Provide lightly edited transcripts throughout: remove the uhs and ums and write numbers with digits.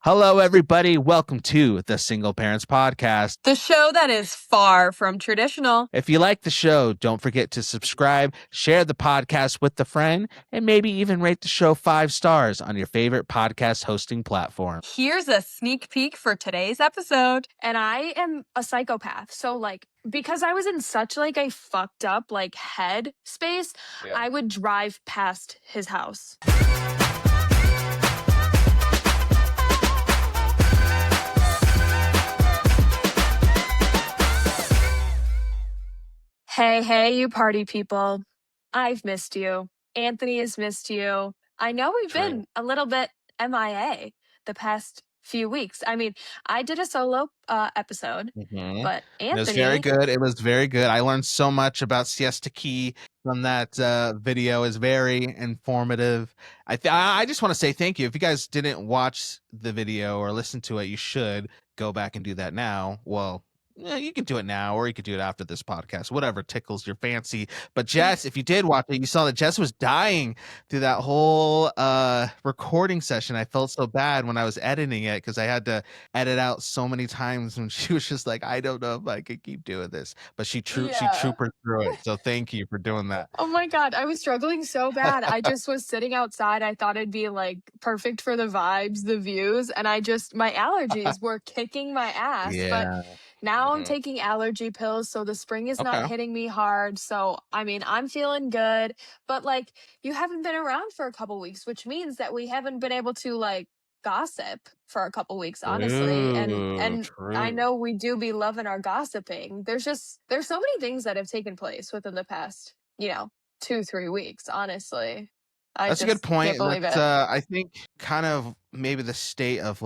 Hello, everybody. Welcome to the Single Parents Podcast, the show that is far from traditional. If you like the show, don't forget to subscribe, share the podcast with a friend, and maybe even rate the show 5 stars on your favorite podcast hosting platform. Here's a sneak peek for today's episode. And I am a psychopath. So, because I was in such, a fucked up, head space, I would drive past his house. Hey, you party people. I've missed you. Anthony has missed you. I know we've been a little bit MIA the past few weeks. I mean, I did a solo episode, but Anthony... It was very good. It was very good. I learned so much about Siesta Key from that video. Is very informative. I just want to say thank you. If you guys didn't watch the video or listen to it, you should go back and do that now. Well, yeah, you can do it now, or you could do it after this podcast, whatever tickles your fancy. But Jess, if you did watch it, you saw that Jess was dying through that whole recording session. I felt so bad when I was editing it because I had to edit out so many times when she was just like, I don't know if I could keep doing this. But she troopered through it. So thank you for doing that. Oh my God, I was struggling so bad. I just was sitting outside. I thought it'd be perfect for the vibes, the views, and my allergies were kicking my ass. Yeah. But now I'm taking allergy pills, so the spring is not hitting me hard. So, I'm feeling good. But, you haven't been around for a couple weeks, which means that we haven't been able to, gossip for a couple weeks, honestly. And I know we do be loving our gossiping. There's so many things that have taken place within the past, 2-3 weeks, honestly. That's a good point. Can't believe it. I think kind of maybe the state of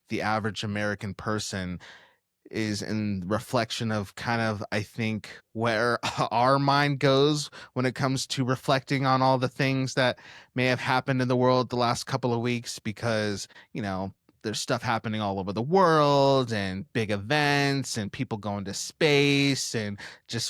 the average American person is in reflection of kind of, I think, where our mind goes when it comes to reflecting on all the things that may have happened in the world the last couple of weeks, because, there's stuff happening all over the world and big events and people going to space, and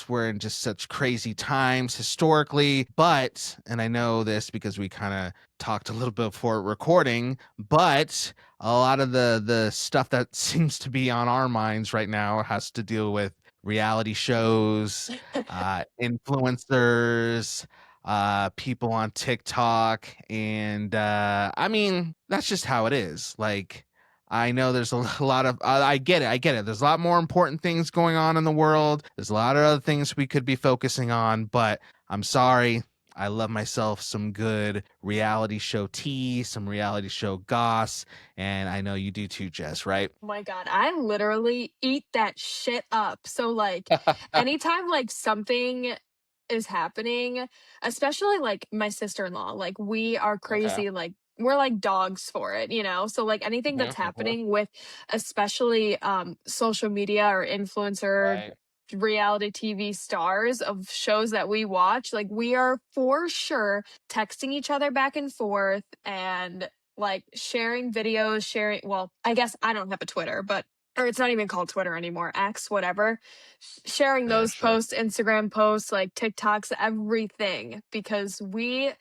we're in just such crazy times historically. But, and I know this because we kind of talked a little bit before recording, but a lot of the stuff that seems to be on our minds right now has to deal with reality shows, influencers, people on TikTok. And that's just how it is. I know there's a lot of, I get it. There's a lot more important things going on in the world. There's a lot of other things we could be focusing on, but I'm sorry. I love myself some good reality show tea, some reality show goss, and I know you do too, Jess, right? Oh my God, I literally eat that shit up. So anytime something is happening, especially my sister-in-law, we are crazy, we're dogs for it, so anything that's happening with especially social media or influencer reality TV stars of shows that we watch, we are for sure texting each other back and forth and sharing videos, well, I guess I don't have a Twitter, or it's not even called Twitter anymore, X, whatever. Sharing those posts, Instagram posts, TikToks, everything, because we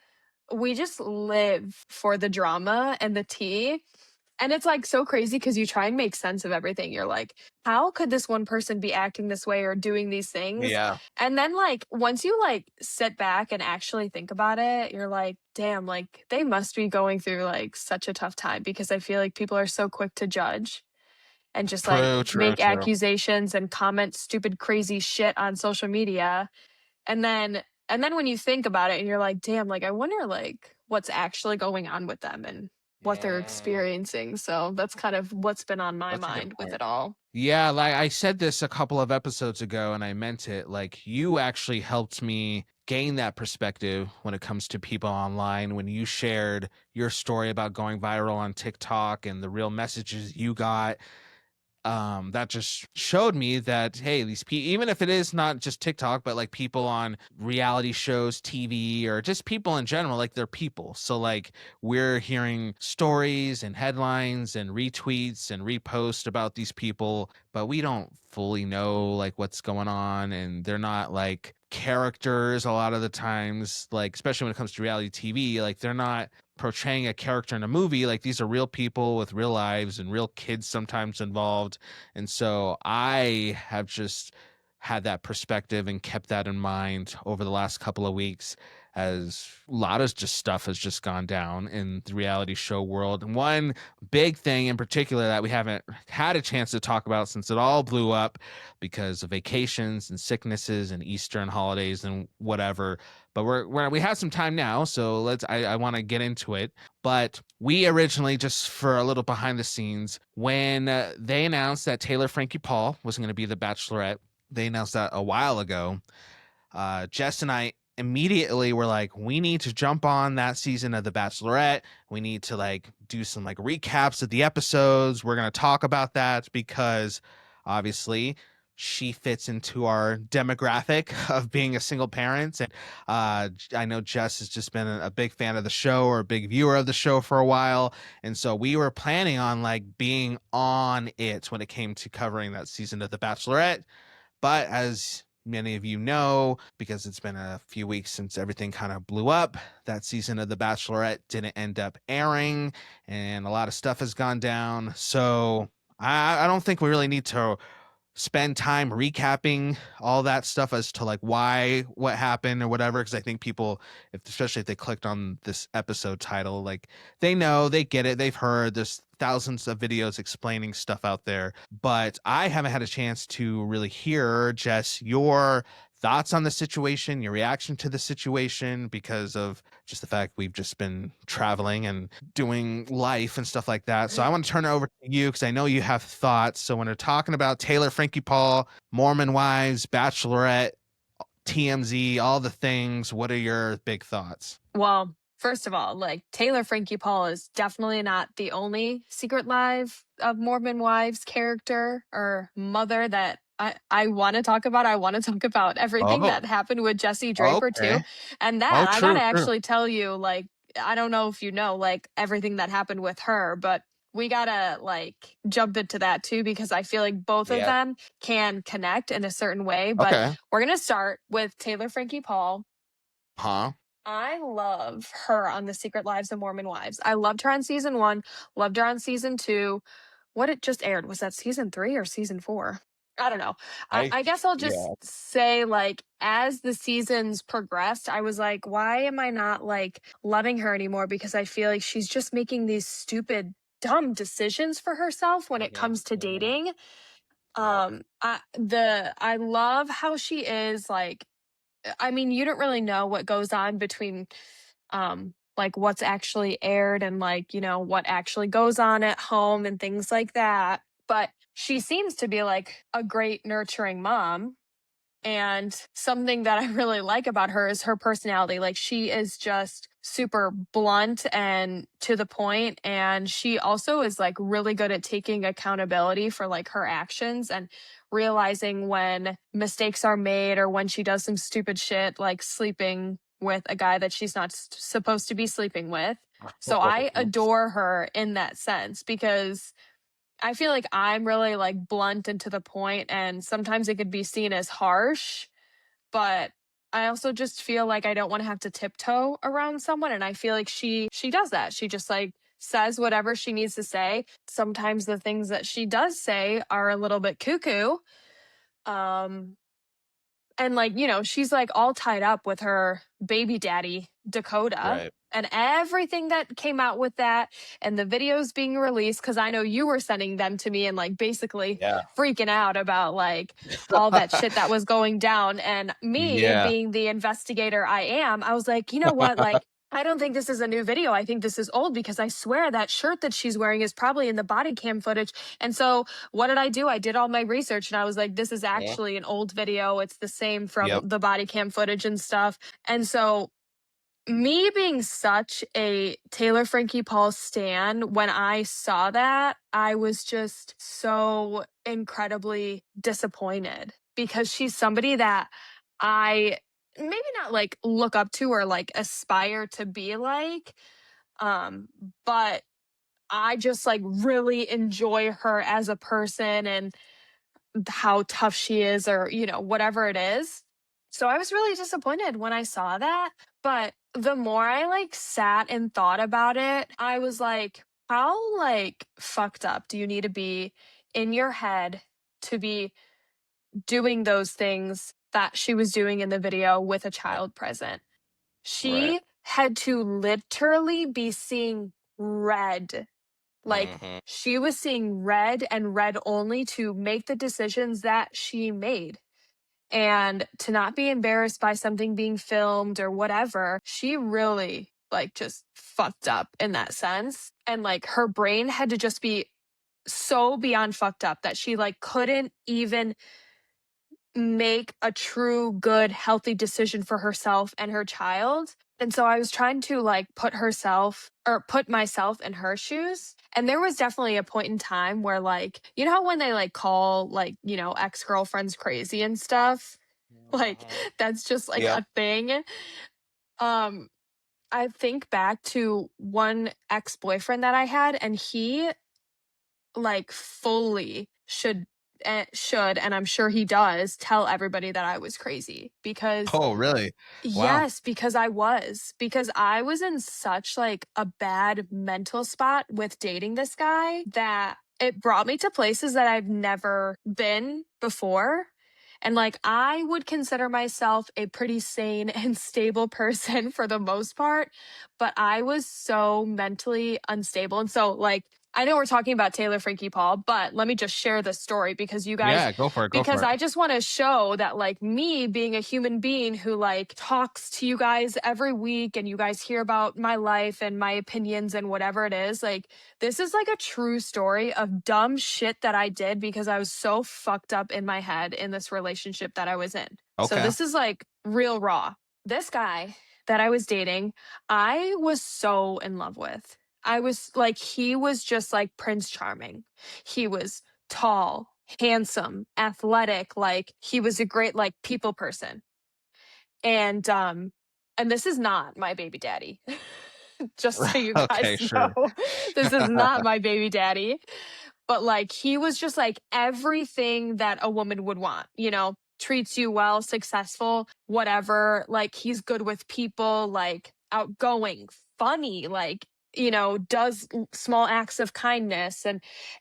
just live for the drama and the tea. And it's so crazy because you try and make sense of everything. You're like, how could this one person be acting this way or doing these things? Yeah. And then once you sit back and actually think about it, you're like, damn, they must be going through such a tough time, because I feel like people are so quick to judge and just make accusations and comment stupid, crazy shit on social media. And then when you think about it and you're like, damn, I wonder what's actually going on with them and what they're experiencing. So that's kind of what's been on my mind with it all. Yeah, I said this a couple of episodes ago and I meant it. You actually helped me gain that perspective when it comes to people online, when you shared your story about going viral on TikTok and the real messages you got. That just showed me that, hey, these people, even if it is not just TikTok, but people on reality shows, TV, or just people in general, they're people. So we're hearing stories and headlines and retweets and reposts about these people, but we don't fully know what's going on, and they're not characters a lot of the times, especially when it comes to reality TV, they're not portraying a character in a movie. Like, these are real people with real lives and real kids sometimes involved. And so I have just had that perspective and kept that in mind over the last couple of weeks, as a lot of just stuff has just gone down in the reality show world. And one big thing in particular that we haven't had a chance to talk about since it all blew up because of vacations and sicknesses and Easter and holidays and whatever. But we have some time now, so I want to get into it. But we originally, just for a little behind the scenes, when they announced that Taylor Frankie Paul was going to be the Bachelorette, they announced that a while ago. Jess and I immediately were like, we need to jump on that season of The Bachelorette. We need to like do some like recaps of the episodes. We're going to talk about that because obviously she fits into our demographic of being a single parent. And I know Jess has just been a big fan of the show, or a big viewer of the show for a while. And so we were planning on like being on it when it came to covering that season of The Bachelorette. But as many of you know, because it's been a few weeks since everything kind of blew up, that season of The Bachelorette didn't end up airing, and a lot of stuff has gone down. So I don't think we really need to spend time recapping all that stuff as to like what happened or whatever, because I think people, especially if they clicked on this episode title, like they know, they get it, they've heard, there's thousands of videos explaining stuff out there. But I haven't had a chance to really hear, Jess, your thoughts on the situation, your reaction to the situation, because of just the fact we've just been traveling and doing life and stuff like that. So I want to turn it over to you because I know you have thoughts. So when we're talking about Taylor Frankie Paul, Mormon Wives, Bachelorette, TMZ, all the things, what are your big thoughts? Well, first of all, like Taylor Frankie Paul is definitely not the only Secret Life of Mormon Wives character or mother that I want to talk about. I want to talk about everything Oh, that happened with Jesse Draper too. okay. And Oh, that I true, gotta true. actually tell you, like, I don't know if you know, like everything that happened with her, but we gotta like jump into that too, because I feel like both of Yeah. them can connect in a certain way. But Okay. we're gonna start with Taylor Frankie Paul. Huh? I love her on The Secret Lives of Mormon Wives. I loved her on season 1, loved her on season 2. What it just aired, was that season 3 or season 4? I don't know. I I guess I'll just Yeah. say, like, as the seasons progressed, I was like, why am I not like loving her anymore? Because I feel like she's just making these stupid, dumb decisions for herself when it Yeah. comes to Yeah. dating. Yep. I love how she is like, I mean, you don't really know what goes on between like what's actually aired and like, you know, what actually goes on at home and things like that. But she seems to be like a great nurturing mom. And something that I really like about her is her personality. Like, she is just super blunt and to the point. And she also is like really good at taking accountability for like her actions and realizing when mistakes are made or when she does some stupid shit, like sleeping with a guy that she's not supposed to be sleeping with. So I adore her in that sense, because I feel like I'm really like blunt and to the point, and sometimes it could be seen as harsh, but I also just feel like I don't want to have to tiptoe around someone, and I feel like she does that. She just like says whatever she needs to say. Sometimes the things that she does say are a little bit cuckoo. Um and like, you know, she's like all tied up with her baby daddy, Dakota, Right. and everything that came out with that and the videos being released. Cause I know you were sending them to me and like basically Yeah. freaking out about like all that shit that was going down. And me Yeah. being the investigator I am, I was like, you know what? Like, I don't think this is a new video. I think this is old, because I swear that shirt that she's wearing is probably in the body cam footage. And so what did I do? I did all my research and I was like, this is Yeah. actually an old video. It's the same from Yep. the body cam footage and stuff. And so, me being such a Taylor Frankie Paul stan, when I saw that, I was just so incredibly disappointed, because she's somebody that I maybe not like look up to or like aspire to be like, um, but I just like really enjoy her as a person and how tough she is, or, you know, whatever it is. So I was really disappointed when I saw that. But the more I like sat and thought about it, I was like, how like fucked up do you need to be in your head to be doing those things that she was doing in the video with a Right. child present? Right. She had to literally be seeing red. Like Mhm. she was seeing red and red only to make the decisions that she made. And to not be embarrassed by something being filmed or whatever, she really like just fucked up in that sense. And like her brain had to just be so beyond fucked up that she like couldn't even make a true, good, healthy decision for herself and her child. And so I was trying to like put myself in her shoes. And there was definitely a point in time where like, you know how when they like call like, you know, ex-girlfriends crazy and stuff? Like Mhm. that's just like Yep. a thing. Um I think back to one ex-boyfriend that I had, and he like fully should, and I'm sure he does, tell everybody that I was crazy because Oh, really? Wow. yes, because I was in such like a bad mental spot with dating this guy that it brought me to places that I've never been before. And like I would consider myself a pretty sane and stable person for the most part, but I was so mentally unstable. And so like I know we're talking about Taylor Frankie Paul, but let me just share this story because you guys Yeah, go for it, go because for it. I just want to show that like me being a human being who like talks to you guys every week and you guys hear about my life and my opinions and whatever it is, like this is like a true story of dumb shit that I did because I was so fucked up in my head in this relationship that I was in. So Okay. this is like real raw. This guy that I was dating, I was so in love with. I was like, he was just like Prince Charming. He was tall, handsome, athletic, like he was a great like people person. And this is not my baby daddy. Just so you Okay, guys sure. know. This is not my baby daddy. But like he was just like everything that a woman would want, you know, treats you well, successful, whatever. Like he's good with people, like outgoing, funny, like you know, does small acts of kindness.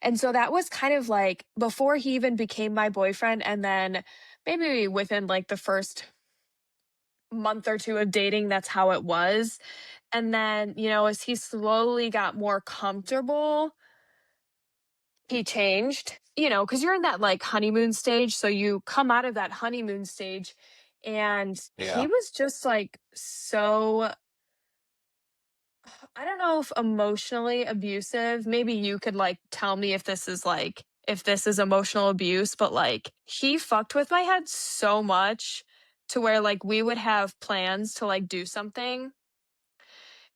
And so that was kind of like before he even became my boyfriend. And then maybe within like the first month or two of dating, that's how it was. And then, you know, as he slowly got more comfortable, he changed, you know, because you're in that like honeymoon stage. So you come out of that honeymoon stage, and he Yeah. was just like so, I don't know if emotionally abusive. Maybe you could like tell me if this is emotional abuse, but like he fucked with my head so much to where like we would have plans to like do something,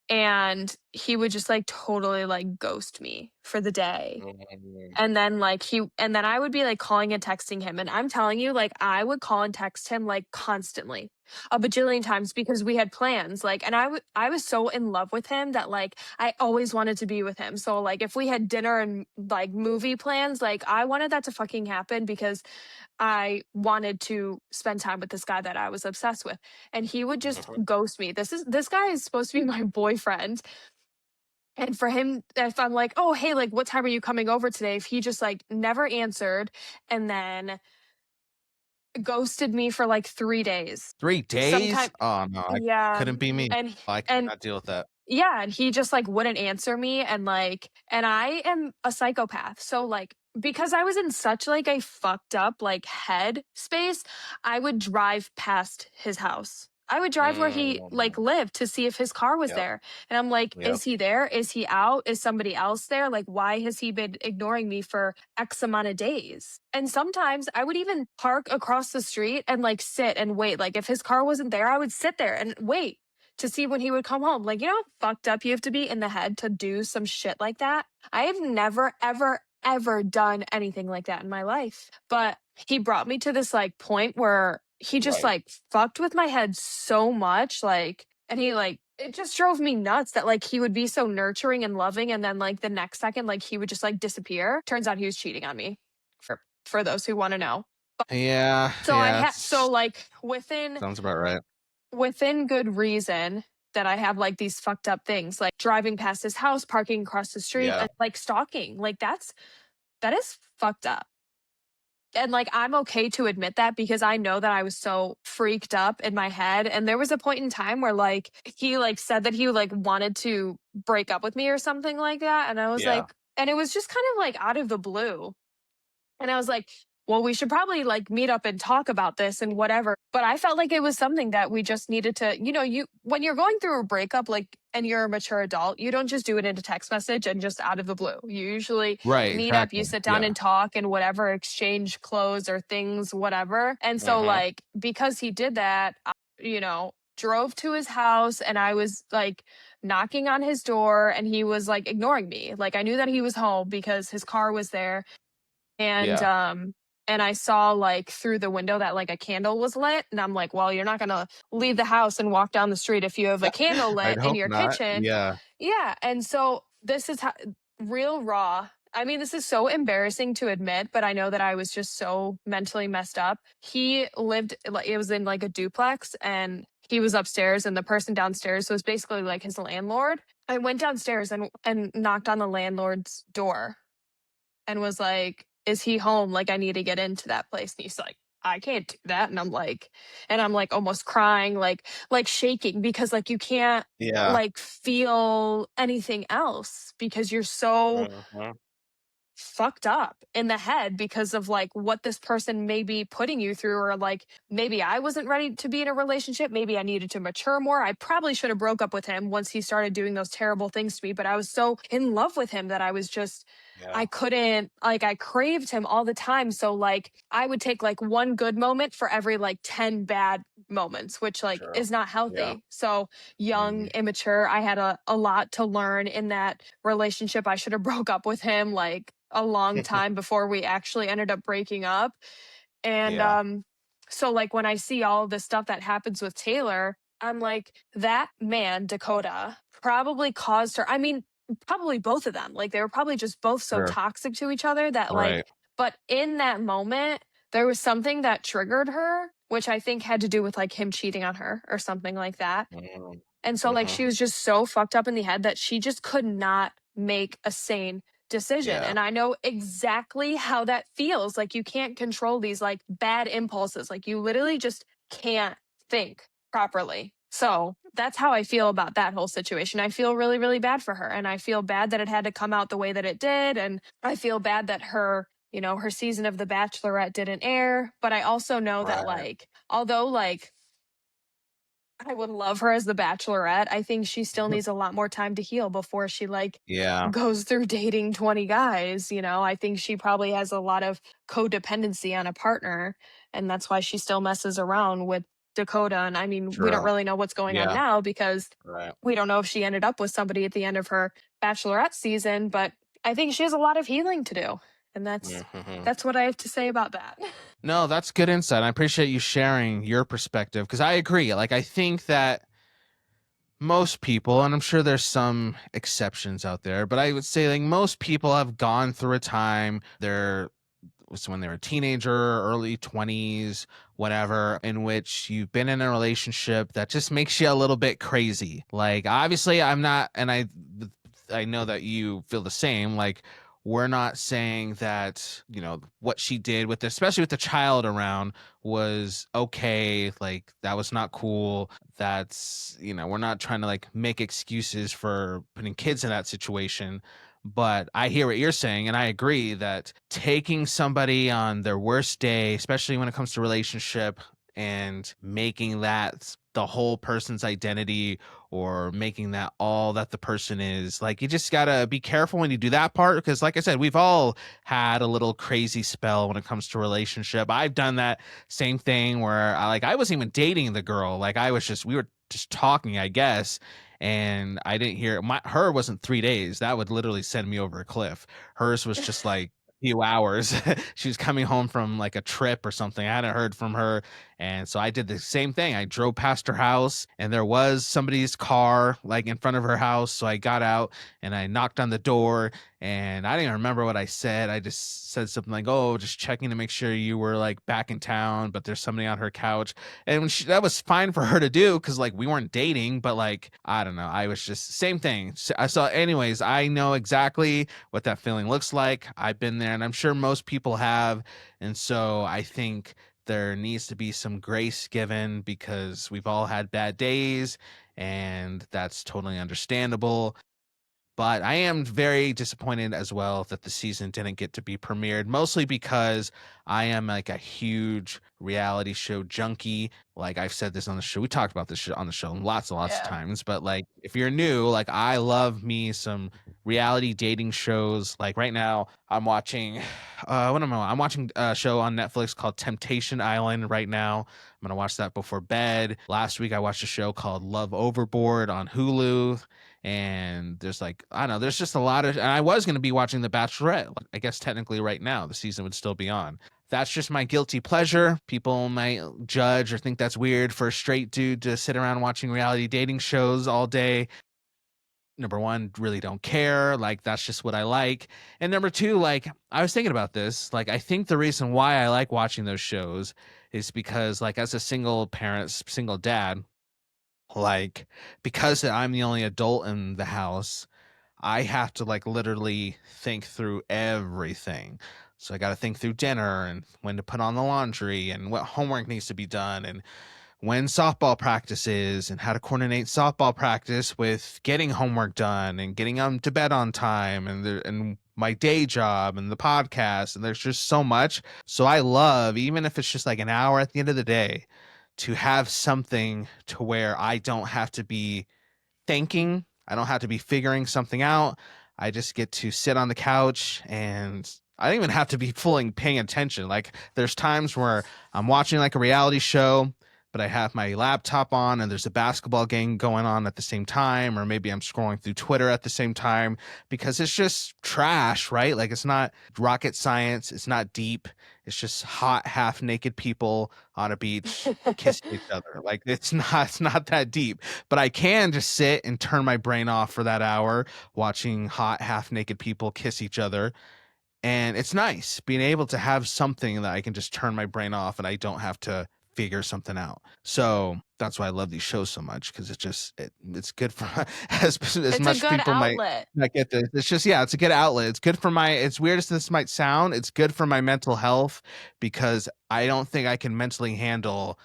and he would just like totally like ghost me for the day. Mhm. And then I would be like calling and texting him. And I'm telling you, like, I would call and text him like constantly, a bajillion times because we had plans. Like, and I was so in love with him that like I always wanted to be with him. So like if we had dinner and like movie plans, like I wanted that to fucking happen because I wanted to spend time with this guy that I was obsessed with. And he would just Mhm. ghost me. This guy is supposed to be my boyfriend, and for him, if I'm like, "Oh, hey, like, what time are you coming over today?" If he just like never answered and then ghosted me for like 3 days. 3 days? Sometime, Oh, no, I yeah, couldn't be me. and I could and not deal with that. yeah, and he just like wouldn't answer me, and like, and I am a psychopath, so like because I was in such like a fucked up like head space, I would drive past his house. I would drive where he like Mm. lived to see if his car was Yep, there. And I'm like, yep. is he there? Is he out? Is somebody else there? Like, why has he been ignoring me for X amount of days? And sometimes I would even park across the street and like sit and wait. Like, if his car wasn't there, I would sit there and wait to see when he would come home. Like, you know how fucked up you have to be in the head to do some shit like that? I have never, ever, ever done anything like that in my life. But he brought me to this like point where he just Right. like fucked with my head so much. Like, and he like, it just drove me nuts that like he would be so nurturing and loving. And then like the next second, like he would just like disappear. Turns out he was cheating on me for those who want to know. Yeah, So yeah, so like sounds about right. within good reason that I have like these fucked up things, like driving past his house, parking across the street, Yeah. and like stalking. Like that is fucked up. And like I'm okay to admit that because I know that I was so freaked up in my head. And there was a point in time where like he like said that he like wanted to break up with me or something like that. And I was Yeah. like, and it was just kind of like out of the blue. And I was like, well, we should probably like meet up and talk about this and whatever. But I felt like it was something that we just needed to, you when you're going through a breakup, like, and you're a mature adult, you don't just do it in a text message and just out of the blue. You usually Right. meet up, Exactly. you sit down Yeah. and talk and whatever, exchange clothes or things, whatever. And so, Mhm. like, because he did that, drove to his house and I was like knocking on his door and he was like ignoring me. Like, I knew that he was home because his car was there and Yeah. and I saw like through the window that like a candle was lit and I'm like, well, you're not going to leave the house and walk down the street if you have a candle lit I'd in hope your not. kitchen. Yeah. Yeah, and so this is how real raw. I mean, this is so embarrassing to admit, but I know that I was just so mentally messed up. He lived like it was in like a duplex and he was upstairs and the person downstairs was basically like his landlord. I went downstairs and knocked on the landlord's door and was like, "Is he home? Like, I need to get into that place." And he's like, "I can't do that." And I'm like almost crying, like shaking because like you can't Yeah. like feel anything else because you're so Mhm. fucked up in the head because of like what this person may be putting you through or like maybe I wasn't ready to be in a relationship, maybe I needed to mature more. I probably should have broke up with him once he started doing those terrible things to me, but I was so in love with him that I was just Yeah. I couldn't like I craved him all the time. So like I would take like one good moment for every like 10 bad moments, which like True. is not Yeah. healthy. So young, Mhm. immature, I had a lot to learn in that relationship. I should have broke up with him like a long time before we actually ended up breaking up. And Yeah. so like when I see all the stuff that happens with Taylor, I'm like, that man, Dakota, probably caused her. I mean, probably both of them. Like they were probably just both so Sure. toxic to each other that like, Right. but in that moment, there was something that triggered her, which I think had to do with like him cheating on her or something like that. Mhm. And so like Mhm. she was just so fucked up in the head that she just could not make a sane decision. Yeah. And I know exactly how that feels. Like you can't control these like bad impulses. Like you literally just can't think properly. So that's how I feel about that whole situation. I feel really, really bad for her. And I feel bad that it had to come out the way that it did. And I feel bad that her season of The Bachelorette didn't air. But I also know that Right. like, although like I would love her as the Bachelorette. I think she still needs a lot more time to heal before she like Yeah. goes through dating 20 guys. I think she probably has a lot of codependency on a partner and that's why she still messes around with Dakota. And I mean, we don't True. really know what's going on Yeah. now because Right. we don't know if she ended up with somebody at the end of her Bachelorette season, but I think she has a lot of healing to do. And that's Mhm. that's what I have to say about that. No, that's good insight. I appreciate you sharing your perspective because I agree. Like, I think that most people, and I'm sure there's some exceptions out there, but I would say like most people have gone through a time. Was when they were a teenager, early 20s, whatever, in which you've been in a relationship that just makes you a little bit crazy. Like, obviously, I'm not, and I know that you feel the same. Like, we're not saying that, what she did with, especially with the child around, was okay. Like, that was not cool. We're not trying to like make excuses for putting kids in that situation. But I hear what you're saying, and I agree that taking somebody on their worst day, especially when it comes to relationship, and making that the whole person's identity or making that all that the person is, like, you just gotta be careful when you do that part because, like I said, we've all had a little crazy spell when it comes to relationship. I've done that same thing where I wasn't even dating the girl. Like, we were just talking, I guess, and I didn't hear her wasn't 3 days. That would literally send me over a cliff. Hers was just like a few hours. She was coming home from like a trip or something. I hadn't heard from her And so I did the same thing. I drove past her house and there was somebody's car like in front of her house. So I got out and I knocked on the door, and I didn't even remember what I said. I just said something like, "Oh, just checking to make sure you were like back in town, but there's somebody on her couch." And when that was fine for her to do because like we weren't dating, but like I don't know, I was just same thing. I saw, anyways. I know exactly what that feeling looks like. I've been there, and I'm sure most people have. And so I think there needs to be some grace given because we've all had bad days, and that's totally understandable. But I am very disappointed as well that the season didn't get to be premiered, mostly because I am like a huge reality show junkie. Like I've said this on the show. We talked about this on the show lots and lots of Yeah. times. But like if you're new, like I love me some reality dating shows. Like right now I'm watching what am I? I'm watching a show on Netflix called Temptation Island right now. I'm gonna watch that before bed. Last week I watched a show called Love Overboard on Hulu. And there's like, I don't know, there's just a lot of, and I was going to be watching The Bachelorette. I guess technically right now the season would still be on. That's just my guilty pleasure. People might judge or think that's weird for a straight dude to sit around watching reality dating shows all day. Number one, really don't care. Like, that's just what I like. And number two, like, I was thinking about this. Like, I think the reason why I like watching those shows is because, like, as a single parent, single dad, like, because I'm the only adult in the house, I have to like literally think through everything. So I got to think through dinner and when to put on the laundry and what homework needs to be done and when softball practice is and how to coordinate softball practice with getting homework done and getting them to bed on time and my day job and the podcast, and there's just so much. So I love, even if it's just like an hour at the end of the day, to have something to where I don't have to be thinking. I don't have to be figuring something out. I just get to sit on the couch, and I don't even have to be fully paying attention. Like there's times where I'm watching like a reality show, but I have my laptop on and there's a basketball game going on at the same time, or maybe I'm scrolling through Twitter at the same time because it's just trash, right? Like it's not rocket science, it's not deep. It's just hot half naked people on a beach kissing each other. Like it's not that deep, but I can just sit and turn my brain off for that hour watching hot half naked people kiss each other. And it's nice being able to have something that I can just turn my brain off and I don't have to figure something out. So that's why I love these shows so much, because it's good for as It's a much good people might outlet. not get this. It's just, yeah, it's a good outlet. It's good for my, it's weird as this might sound, it's good for my mental health because I don't think I can mentally handle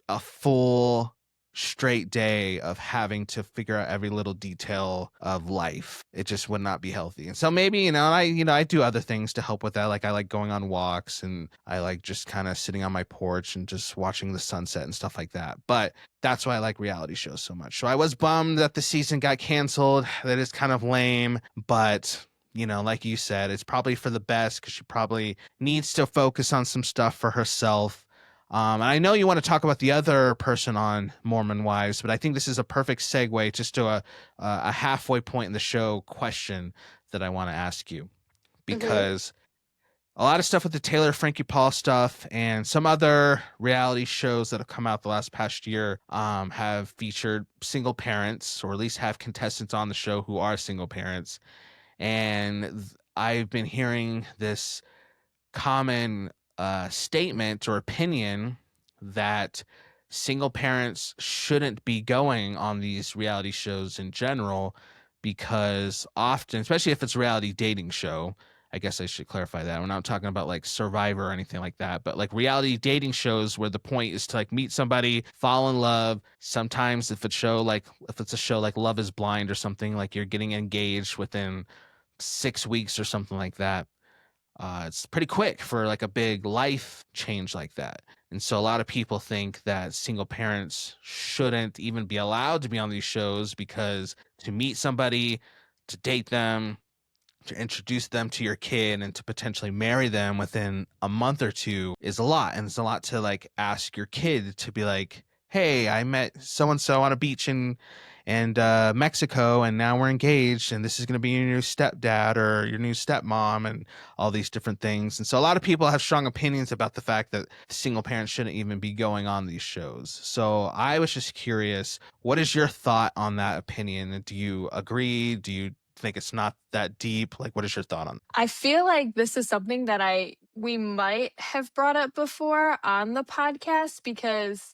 a full straight day of having to figure out every little detail of life. It just would not be healthy. And so maybe, I do other things to help with that. Like I like going on walks and I like just kind of sitting on my porch and just watching the sunset and stuff like that. But that's why I like reality shows so much. So I was bummed that the season got canceled. That is kind of lame, but like you said, it's probably for the best because she probably needs to focus on some stuff for herself. And I know you want to talk about the other person on Mormon Wives, but I think this is a perfect segue just to a halfway point in the show question that I want to ask you, Hmm. because a lot of stuff with the Taylor Frankie Paul stuff and some other reality shows that have come out the last past year have featured single parents, or at least have contestants on the show who are single parents. And I've been hearing this common statement or opinion that single parents shouldn't be going on these reality shows in general because often, especially if it's a reality dating show, I guess I should clarify that. We're not talking about like Survivor or anything like that, but like reality dating shows where the point is to like meet somebody, fall in love. Sometimes if it's a show like Love is Blind or something, like you're getting engaged within 6 weeks or something like that. It's pretty quick for like a big life change like that. And so a lot of people think that single parents shouldn't even be allowed to be on these shows because to meet somebody, to date them, to introduce them to your kid and to potentially marry them within a month or two is a lot. And it's a lot to like ask your kid to be like, hey, I met so and so on a beach in Mexico, and now we're engaged, and this is going to be your new stepdad or your new stepmom, and all these different things. And so a lot of people have strong opinions about the fact that single parents shouldn't even be going on these shows. So I was just curious, what is your thought on that opinion? Do you agree? Do you think it's not that deep? Like, what is your thought on? I feel like this is something that we might have brought up before on the podcast because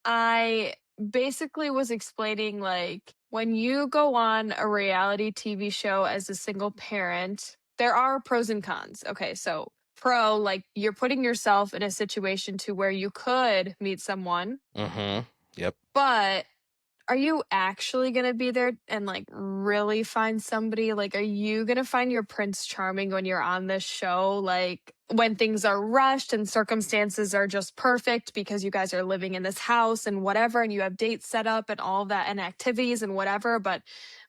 I basically was explaining like when you go on a reality TV show as a single parent, there are pros and cons. Okay, so pro, like you're putting yourself in a situation to where you could meet someone, Mm-hmm. Yep. but are you actually gonna be there and like really find somebody? Like, are you gonna find your Prince Charming when you're on this show? Like, when things are rushed and circumstances are just perfect because you guys are living in this house and whatever, and you have dates set up and all of that and activities and whatever. But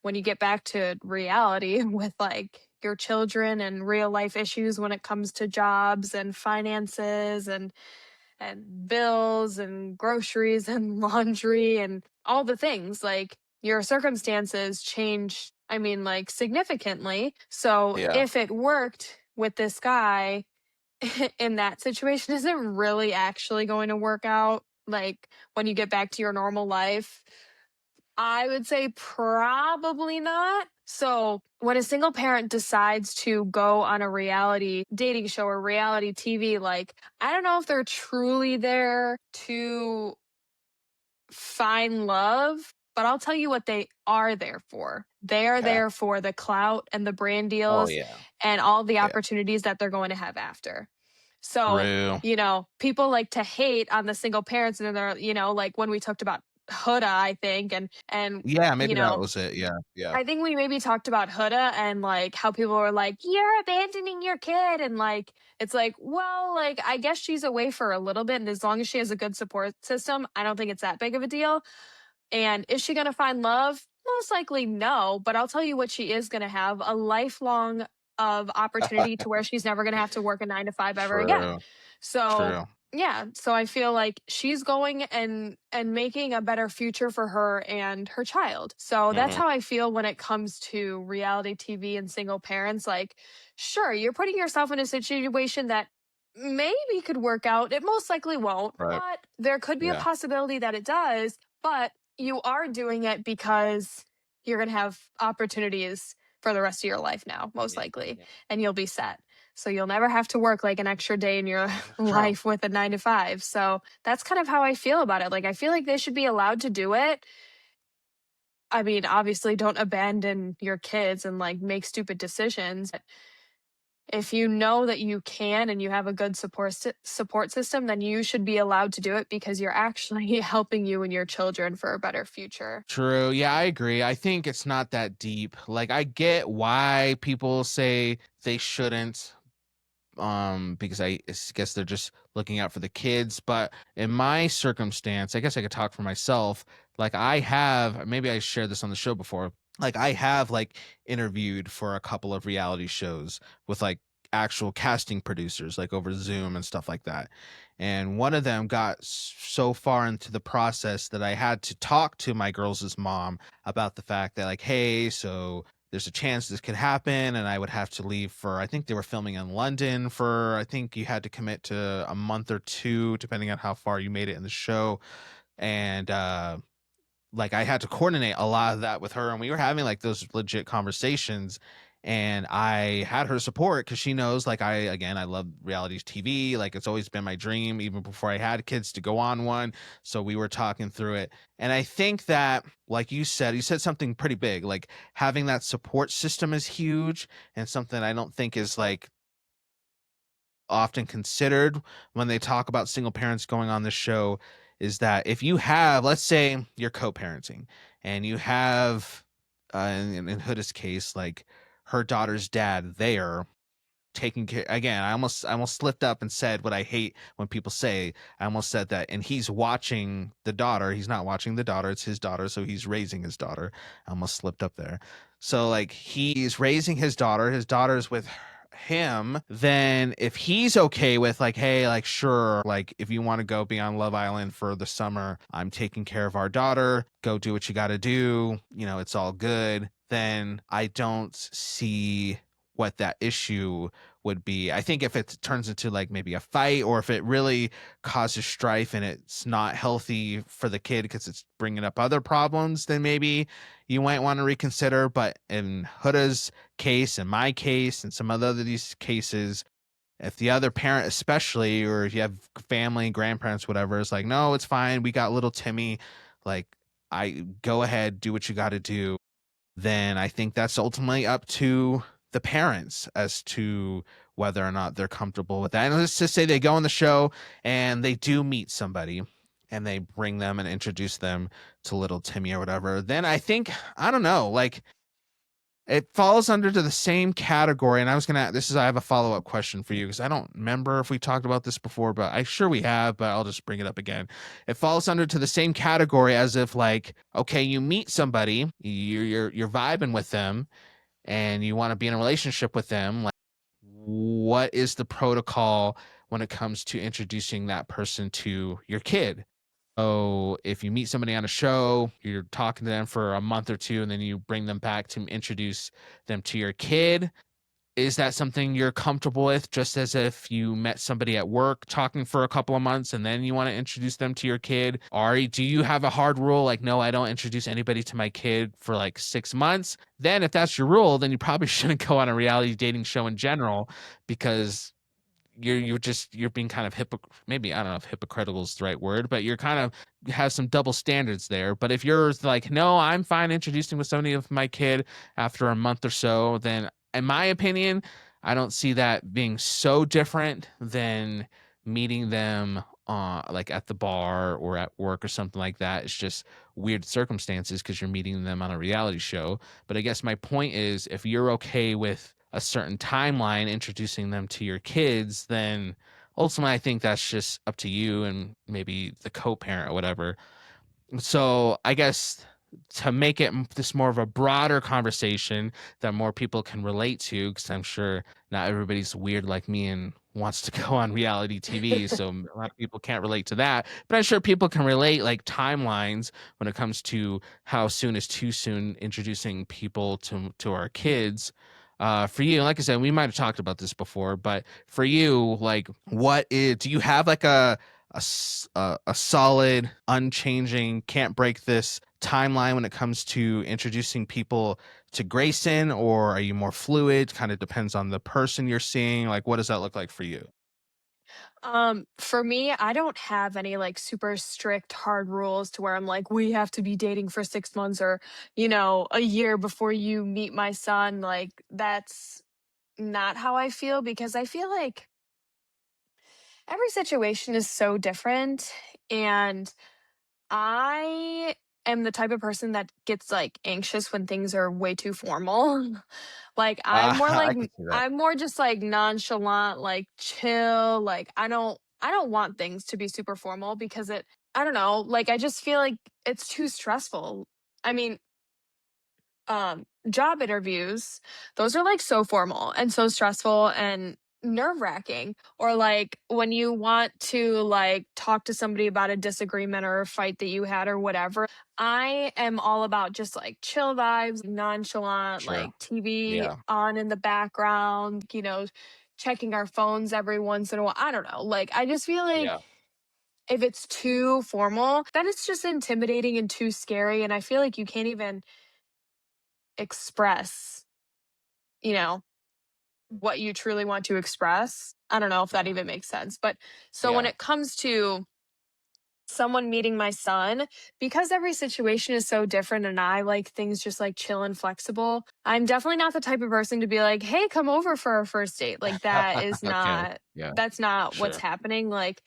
when you get back to reality with like your children and real life issues when it comes to jobs and finances and bills and groceries and laundry and all the things, like your circumstances change, I mean, like significantly. So Yeah. if it worked with this guy in that situation, is it really actually going to work out like when you get back to your normal life? I would say probably not. So, when a single parent decides to go on a reality dating show or reality TV, like, I don't know if they're truly there to find love, but I'll tell you what they are there for. They are Okay. there for the clout and the brand Oh deals yeah. and all the Yeah. opportunities that they're going to have after. So, True. people like to hate on the single parents and they're, like when we talked about Huda, I think, and Yeah, you maybe that know, was it. Yeah. Yeah. I think we maybe talked about Huda and like how people were like, "You're abandoning your kid," and like it's like, well, like I guess she's away for a little bit, and as long as she has a good support system, I don't think it's that big of a deal. And is she going to find love? Most likely no, but I'll tell you what she is going to have a lifelong of opportunity to where she's never going to have to work a 9 to 5 ever again. True. So, True. yeah, so I feel like she's going and making a better future for her and her child. So that's Hmm. how I feel when it comes to reality TV and single parents. Like, sure, you're putting yourself in a situation that maybe could work out. It most likely won't, Right. but there could be a Yeah. possibility that it does. But you are doing it because you're going to have opportunities for the rest of your life now, most Yeah. likely, Yeah. and you'll be set. So you'll never have to work like an extra day in your True. life with a 9 to 5. So that's kind of how I feel about it. Like, I feel like they should be allowed to do it. I mean, obviously, don't abandon your kids and like make stupid decisions. If you know that you can and you have a good support system, then you should be allowed to do it because you're actually helping you and your children for a better future. True. Yeah, I agree. I think it's not that deep. Like, I get why people say they shouldn't, because guess they're just looking out for the kids. But in my circumstance, I guess I could talk for myself. Like, I have, maybe I shared this on the show before, like I have like interviewed for a couple of reality shows with like actual casting producers, like over Zoom and stuff like that. And one of them got so far into the process that I had to talk to my girls' mom about the fact that, like, hey, so there's a chance this could happen, and I would have to leave for, I think they were filming in London for, I think you had to commit to a month or two depending on how far you made it in the show. And like I had to coordinate a lot of that with her, and we were having like those legit conversations, and I had her support because she knows, like, I love reality TV. Like, it's always been my dream even before I had kids to go on one. So we were talking through it, and I think that, like you said something pretty big, like having that support system is huge, and something I don't think is like often considered when they talk about single parents going on this show, is that if you have, let's say you're co-parenting, and you have, in Huda's case, like her daughter's dad there taking care. Again, I almost slipped up and said what I hate when people say. I almost said that, and he's watching the daughter. He's not watching the daughter, it's his daughter, so he's raising his daughter. I almost slipped up there. So like he's raising his daughter. His daughter's with him, then if he's okay with like, hey, like, sure, like if you want to go be on Love Island for the summer, I'm taking care of our daughter, go do what you got to do, it's all good, then I don't see what that issue would be. I think if it turns into like maybe a fight, or if it really causes strife and it's not healthy for the kid because it's bringing up other problems, then maybe you might want to reconsider. But in Huda's case, in my case, and some other these cases, if the other parent especially, or if you have family, grandparents, whatever, is like, no, it's fine, we got little Timmy, like, I go ahead, do what you got to do, then I think that's ultimately up to the parents as to whether or not they're comfortable with that. And let's just say they go on the show and they do meet somebody and they bring them and introduce them to little Timmy or whatever. Then I think, I don't know, like, it falls under to the same category. And I have a follow-up question for you because I don't remember if we talked about this before, but I'm sure we have, but I'll just bring it up again. It falls under to the same category as if, like, okay, you meet somebody, you're vibing with them and you want to be in a relationship with them. Like, what is the protocol when it comes to introducing that person to your kid? So if you meet somebody on a show, you're talking to them for a month or two, and then you bring them back to introduce them to your kid. Is that something you're comfortable with? Just as if you met somebody at work talking for a couple of months and then you want to introduce them to your kid? Do you have a hard rule like, no, I don't introduce anybody to my kid for like 6 months? Then if that's your rule, then you probably shouldn't go on a reality dating show in general, because you're being kind of maybe, I don't know if hypocritical is the right word, but you're kind of have some double standards there. But if you're like, no, I'm fine introducing with somebody of my kid after a month or so, then in my opinion, I don't see that being so different than meeting them like at the bar or at work or something like that. It's just weird circumstances because you're meeting them on a reality show. But I guess my point is, if you're okay with a certain timeline introducing them to your kids, then ultimately I think that's just up to you and maybe the co-parent or whatever. So I guess to make it this more of a broader conversation that more people can relate to, because I'm sure not everybody's weird like me and wants to go on reality TV, so a lot of people can't relate to that. But I'm sure people can relate, like, timelines when it comes to how soon is too soon introducing people to our kids. For you, like I said, we might have talked about this before, but for you, like, do you have like a solid, unchanging, can't break this timeline when it comes to introducing people to Grayson, or are you more fluid? Kind of depends on the person you're seeing. Like, what does that look like for you? For me, I don't have any like super strict hard rules to where I'm like, we have to be dating for 6 months or, a year before you meet my son. Like, that's not how I feel because I feel like every situation is so different. And I am the type of person that gets like anxious when things are way too formal. Like I can see that. I'm more just like nonchalant, like chill, like I don't want things to be super formal because I don't know, like I just feel like it's too stressful. I mean, job interviews, those are like so formal and so stressful and nerve-wracking. Or like when you want to like talk to somebody about a disagreement or a fight that you had or whatever, I am all about just like chill vibes, nonchalant, Sure. like TV Yeah. on in the background, checking our phones every once in a while. I don't know, like I just feel like Yeah. if it's too formal, then it's just intimidating and too scary, and I feel like you can't even express, you know, what you truly want to express. I don't know if that Yeah. even makes sense. But so when Yeah. it comes to someone meeting my son, because every situation is so different and I like things just like chill and flexible, I'm definitely not the type of person to be like, hey, come over for our first date. Like Okay. Yeah. that's not what's Sure. happening. Like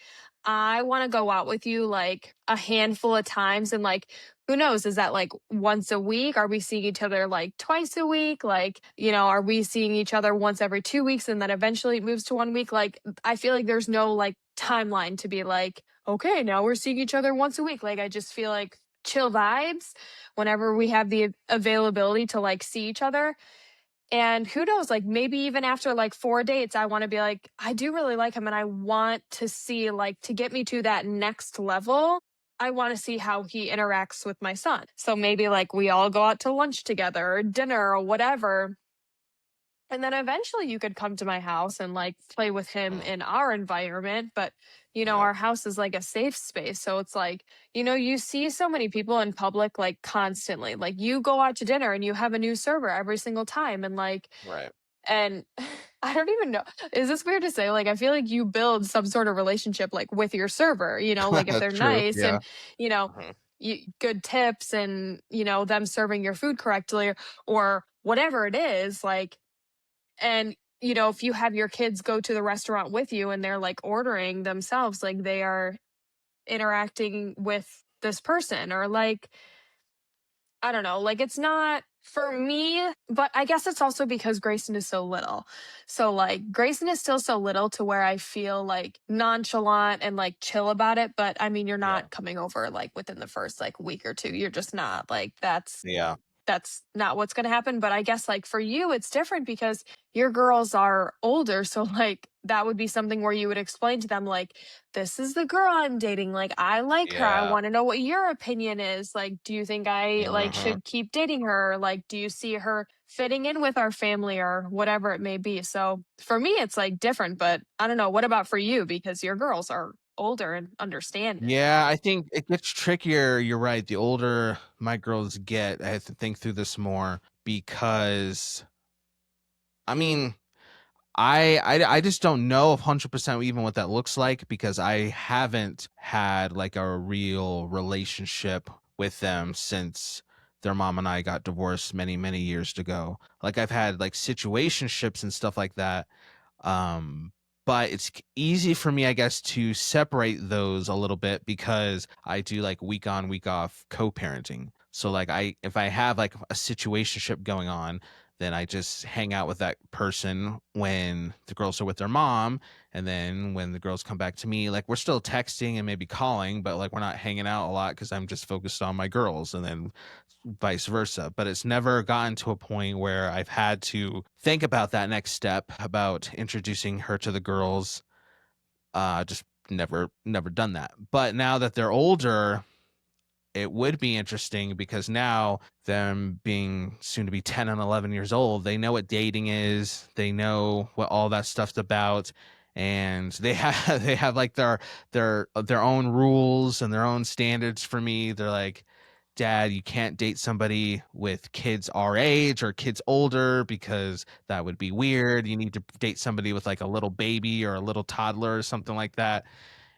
I want to go out with you like a handful of times and like who knows, is that like once a week? Are we seeing each other like twice a week? Like, are we seeing each other once every 2 weeks and then eventually it moves to 1 week? Like I feel like there's no like timeline to be like, okay, now we're seeing each other once a week. Like, I just feel like chill vibes whenever we have the availability to like see each other. And who knows, like maybe even after like 4 dates, I want to be like, I do really like him and I want to see, like, to get me to that next level, I want to see how he interacts with my son. So maybe like we all go out to lunch together or dinner or whatever. And then eventually you could come to my house and like play with him Mm, in our environment. But, you know, yep. our house is like a safe space. So it's like, you know, you see so many people in public like constantly. Like you go out to dinner and you have a new server every single time. And like, Right. and I don't even know. Is this weird to say? Like, I feel like you build some sort of relationship like with your server, you know, like if they're True. nice Yeah. and, you know, Mhm. good tips and, you know, them serving your food correctly or whatever it is, like, and, you know, if you have your kids go to the restaurant with you and they're like ordering themselves, like they are interacting with this person or like, I don't know, like it's not for me, but I guess it's also because Grayson is so little. So like Grayson is still so little to where I feel like nonchalant and like chill about it. But I mean, you're Yeah. not coming over like within the first like week or two. You're just not like Yeah. that's not what's going to happen. But I guess like for you it's different because your girls are older, so like that would be something where you would explain to them like, this is the girl I'm dating, like I like her, I Yeah. want to know what your opinion is, like do you think I like Mhm. should keep dating her, like do you see her fitting in with our family or whatever it may be. So for me it's like different, but I don't know, what about for you, because your girls are older and understand. Yeah, I think it gets trickier. You're right. The older my girls get, I have to think through this more because I mean, I just don't know 100% even what that looks like because I haven't had like a real relationship with them since their mom and I got divorced many, many years ago. Like I've had like situationships and stuff like that. Um, but it's easy for me, I guess, to separate those a little bit because I do like week on, week off co-parenting. So like if I have like a situationship going on, then I just hang out with that person when the girls are with their mom. And then when the girls come back to me, like we're still texting and maybe calling, but like we're not hanging out a lot because I'm just focused on my girls. And then vice versa. But it's never gotten to a point where I've had to think about that next step about introducing her to the girls. Just never done that. But now that they're older, it would be interesting because now them being soon to be 10 and 11 years old, they know what dating is, they know what all that stuff's about, and they have they have like their own rules and their own standards for me. They're like, dad, you can't date somebody with kids our age or kids older because that would be weird. You need to date somebody with like a little baby or a little toddler or something like that.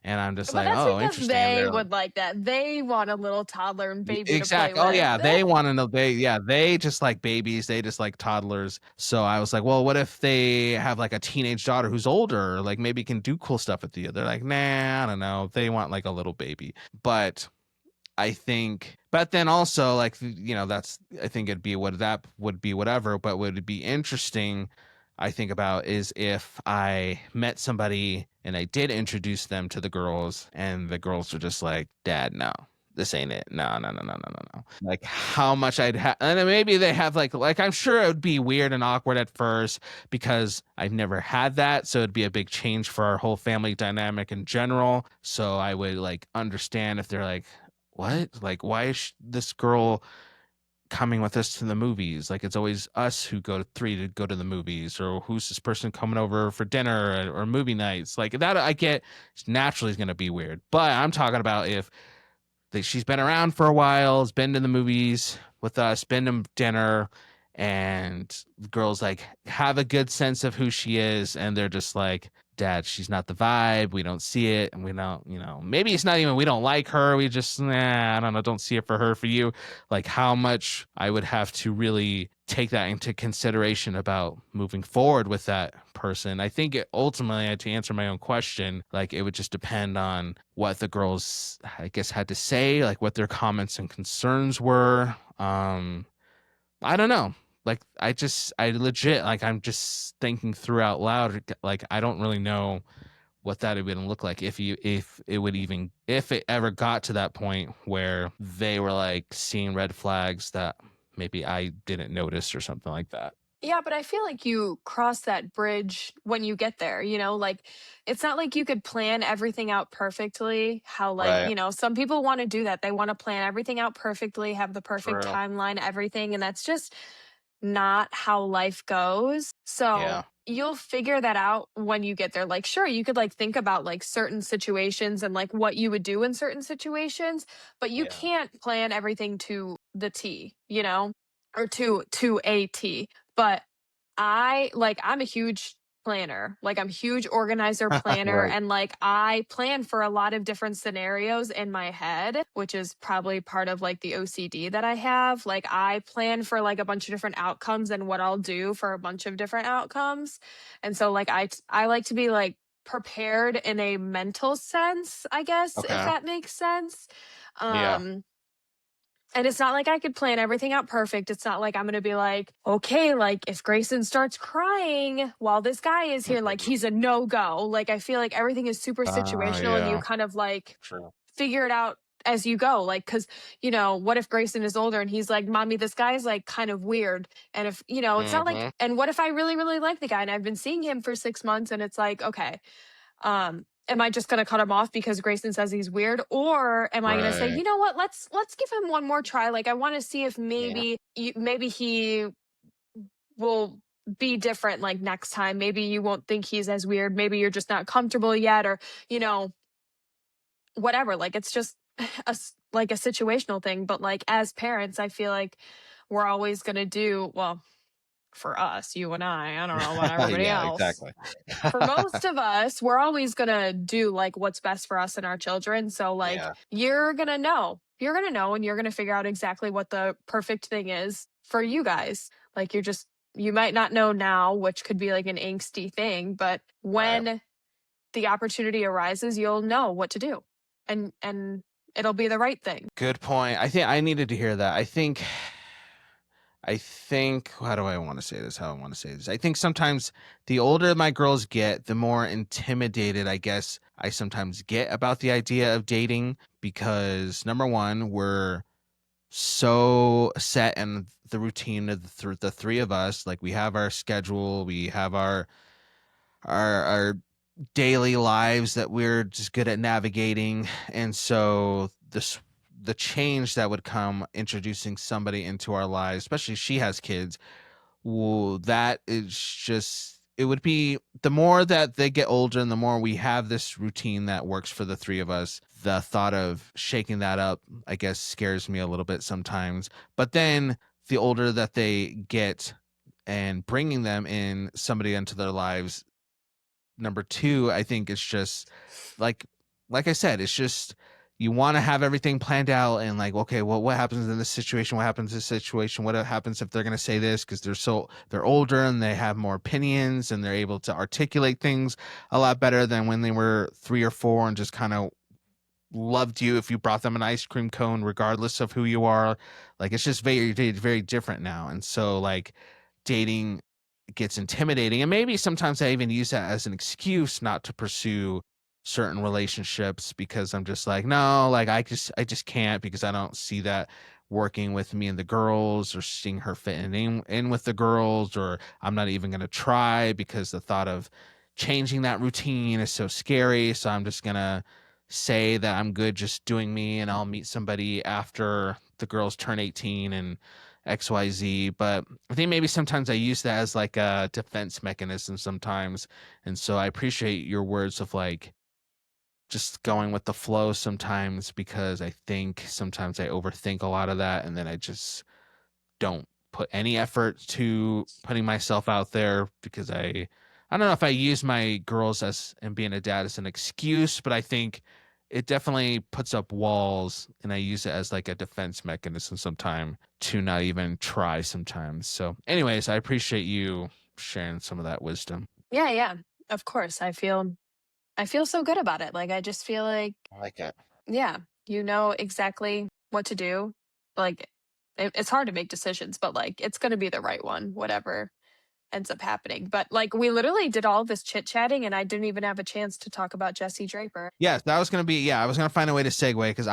And I'm just But like, that's oh, because interesting. And they they're like, would like that. They want a little toddler and baby to play exact. Oh with. yeah, they want to know. They just like babies. They just like toddlers. So I was like, well, what if they have like a teenage daughter who's older, like maybe can do cool stuff with you? They're like, nah, I don't know. They want like a little baby. But I think, but then also like, that's, I think it'd be what that would be, whatever. But would it be interesting, I think about is if I met somebody and I did introduce them to the girls and the girls were just like, dad, no, this ain't it. No, no, no, no, no, no, no. Like how much I'd have, and then maybe they have like, I'm sure it would be weird and awkward at first because I've never had that. So it'd be a big change for our whole family dynamic in general. So I would like understand if they're like, what? Like, why is this girl coming with us to the movies? Like, it's always us who go to three to go to the movies, or who's this person coming over for dinner or movie nights? Like that, I get naturally is going to be weird. But I'm talking about if she's been around for a while, has been to the movies with us, been to dinner, and the girls like have a good sense of who she is, and they're just like, dad, she's not the vibe, we don't see it, and we don't, maybe it's not even we don't like her, we just, I don't know, don't see it for her, for you. Like how much I would have to really take that into consideration about moving forward with that person. I think ultimately, to answer my own question, like it would just depend on what the girls, I guess, had to say, like what their comments and concerns were. I don't know. Like I legit, like I'm just thinking through out loud. Like I don't really know what that would even look like if it ever got to that point where they were like seeing red flags that maybe I didn't notice or something like that. Yeah, but I feel like you cross that bridge when you get there, you know, like it's not like you could plan everything out perfectly. How, like, Right. you know, some people want to do that. They want to plan everything out perfectly, have the perfect True. timeline, everything. And that's just not how life goes. So Yeah. you'll figure that out when you get there. Like, sure, you could like think about like certain situations and like what you would do in certain situations, but you Yeah. can't plan everything to the T, you know, or to a T. But I'm a huge planner. Like I'm huge organizer planner Right. and like I plan for a lot of different scenarios in my head, which is probably part of like the OCD that I have. Like I plan for like a bunch of different outcomes and what I'll do for a bunch of different outcomes. And so like I like to be like prepared in a mental sense, I guess, if Okay. that makes sense. Yeah. Um and it's not like I could plan everything out perfect. It's not like I'm going to be like, okay, like if Grayson starts crying while this guy is here, like Mhm. he's a no go. Like I feel like everything is super situational and you Yeah. kind of like True. figure it out as you go. Like, cause, you know, what if Grayson is older and he's like, mommy, this guy's like kind of weird. And if, you know, it's not like, Hmm. and what if I really, really like the guy and I've been seeing him for 6 months and it's like, okay, am I just going to cut him off because Grayson says he's weird, or am I going to say, Right. you know what, let's give him one more try. Like I want to see if Yeah. maybe he will be different like next time. Maybe you won't think he's as weird. Maybe you're just not comfortable yet, or you know, whatever. Like it's just like a situational thing. But like as parents, I feel like we're always going to do well for us, you and I don't know about everybody Yeah. else. Exactly. For most of us, we're always going to do like what's best for us and our children. So like Yeah. you're going to know. You're going to know and you're going to figure out exactly what the perfect thing is for you guys. Like you might not know now, which could be like an angsty thing, but Right. when the opportunity arises, you'll know what to do. And it'll be the right thing. Good point. I think I needed to hear that. I think, how do I want to say this? How I want to say this? I think sometimes the older my girls get, the more intimidated I guess I sometimes get about the idea of dating because number one, we're so set in the routine of the three of us. Like we have our schedule, we have our daily lives that we're just good at navigating, and so the change that would come introducing somebody into our lives, especially if she has kids, well, that is just it would be the more that they get older and the more we have this routine that works for the three of us, the thought of shaking that up, I guess, scares me a little bit sometimes. But then the older that they get and bringing them in somebody into their lives, number two, I think it's just like like I said, it's just you want to have everything planned out and like, okay, well, what happens in this situation? What happens in this situation? What happens if they're going to say this because they're older and they have more opinions and they're able to articulate things a lot better than when they were 3 or 4 and just kind of loved you if you brought them an ice cream cone regardless of who you are. Like it's just very different now. And so like dating gets intimidating, and maybe sometimes I even use that as an excuse not to pursue certain relationships because I'm just like, no, like I just can't because I don't see that working with me and the girls or seeing her fitting in with the girls, or I'm not even going to try because the thought of changing that routine is so scary. So I'm just going to say that I'm good just doing me and I'll meet somebody after the girls turn 18 and XYZ. But I think maybe sometimes I use that as like a defense mechanism sometimes. And so I appreciate your words of like just going with the flow sometimes because I think sometimes I overthink a lot of that and then I just don't put any effort to putting myself out there because I don't know if I use my girls as and being a dad as an excuse, but I think it definitely puts up walls and I use it as like a defense mechanism sometime to not even try sometimes. So anyways, I appreciate you sharing some of that wisdom. Yeah, yeah. Of course. I feel so good about it. Like I just feel like I like it. yeah, you know exactly what to do. Like it's hard to make decisions, but like it's going to be the right one, whatever ends up happening. But like we literally did all this chit chatting, and I didn't even have a chance to talk about Jesse Draper. Yes, that was gonna be I was gonna find a way to segue because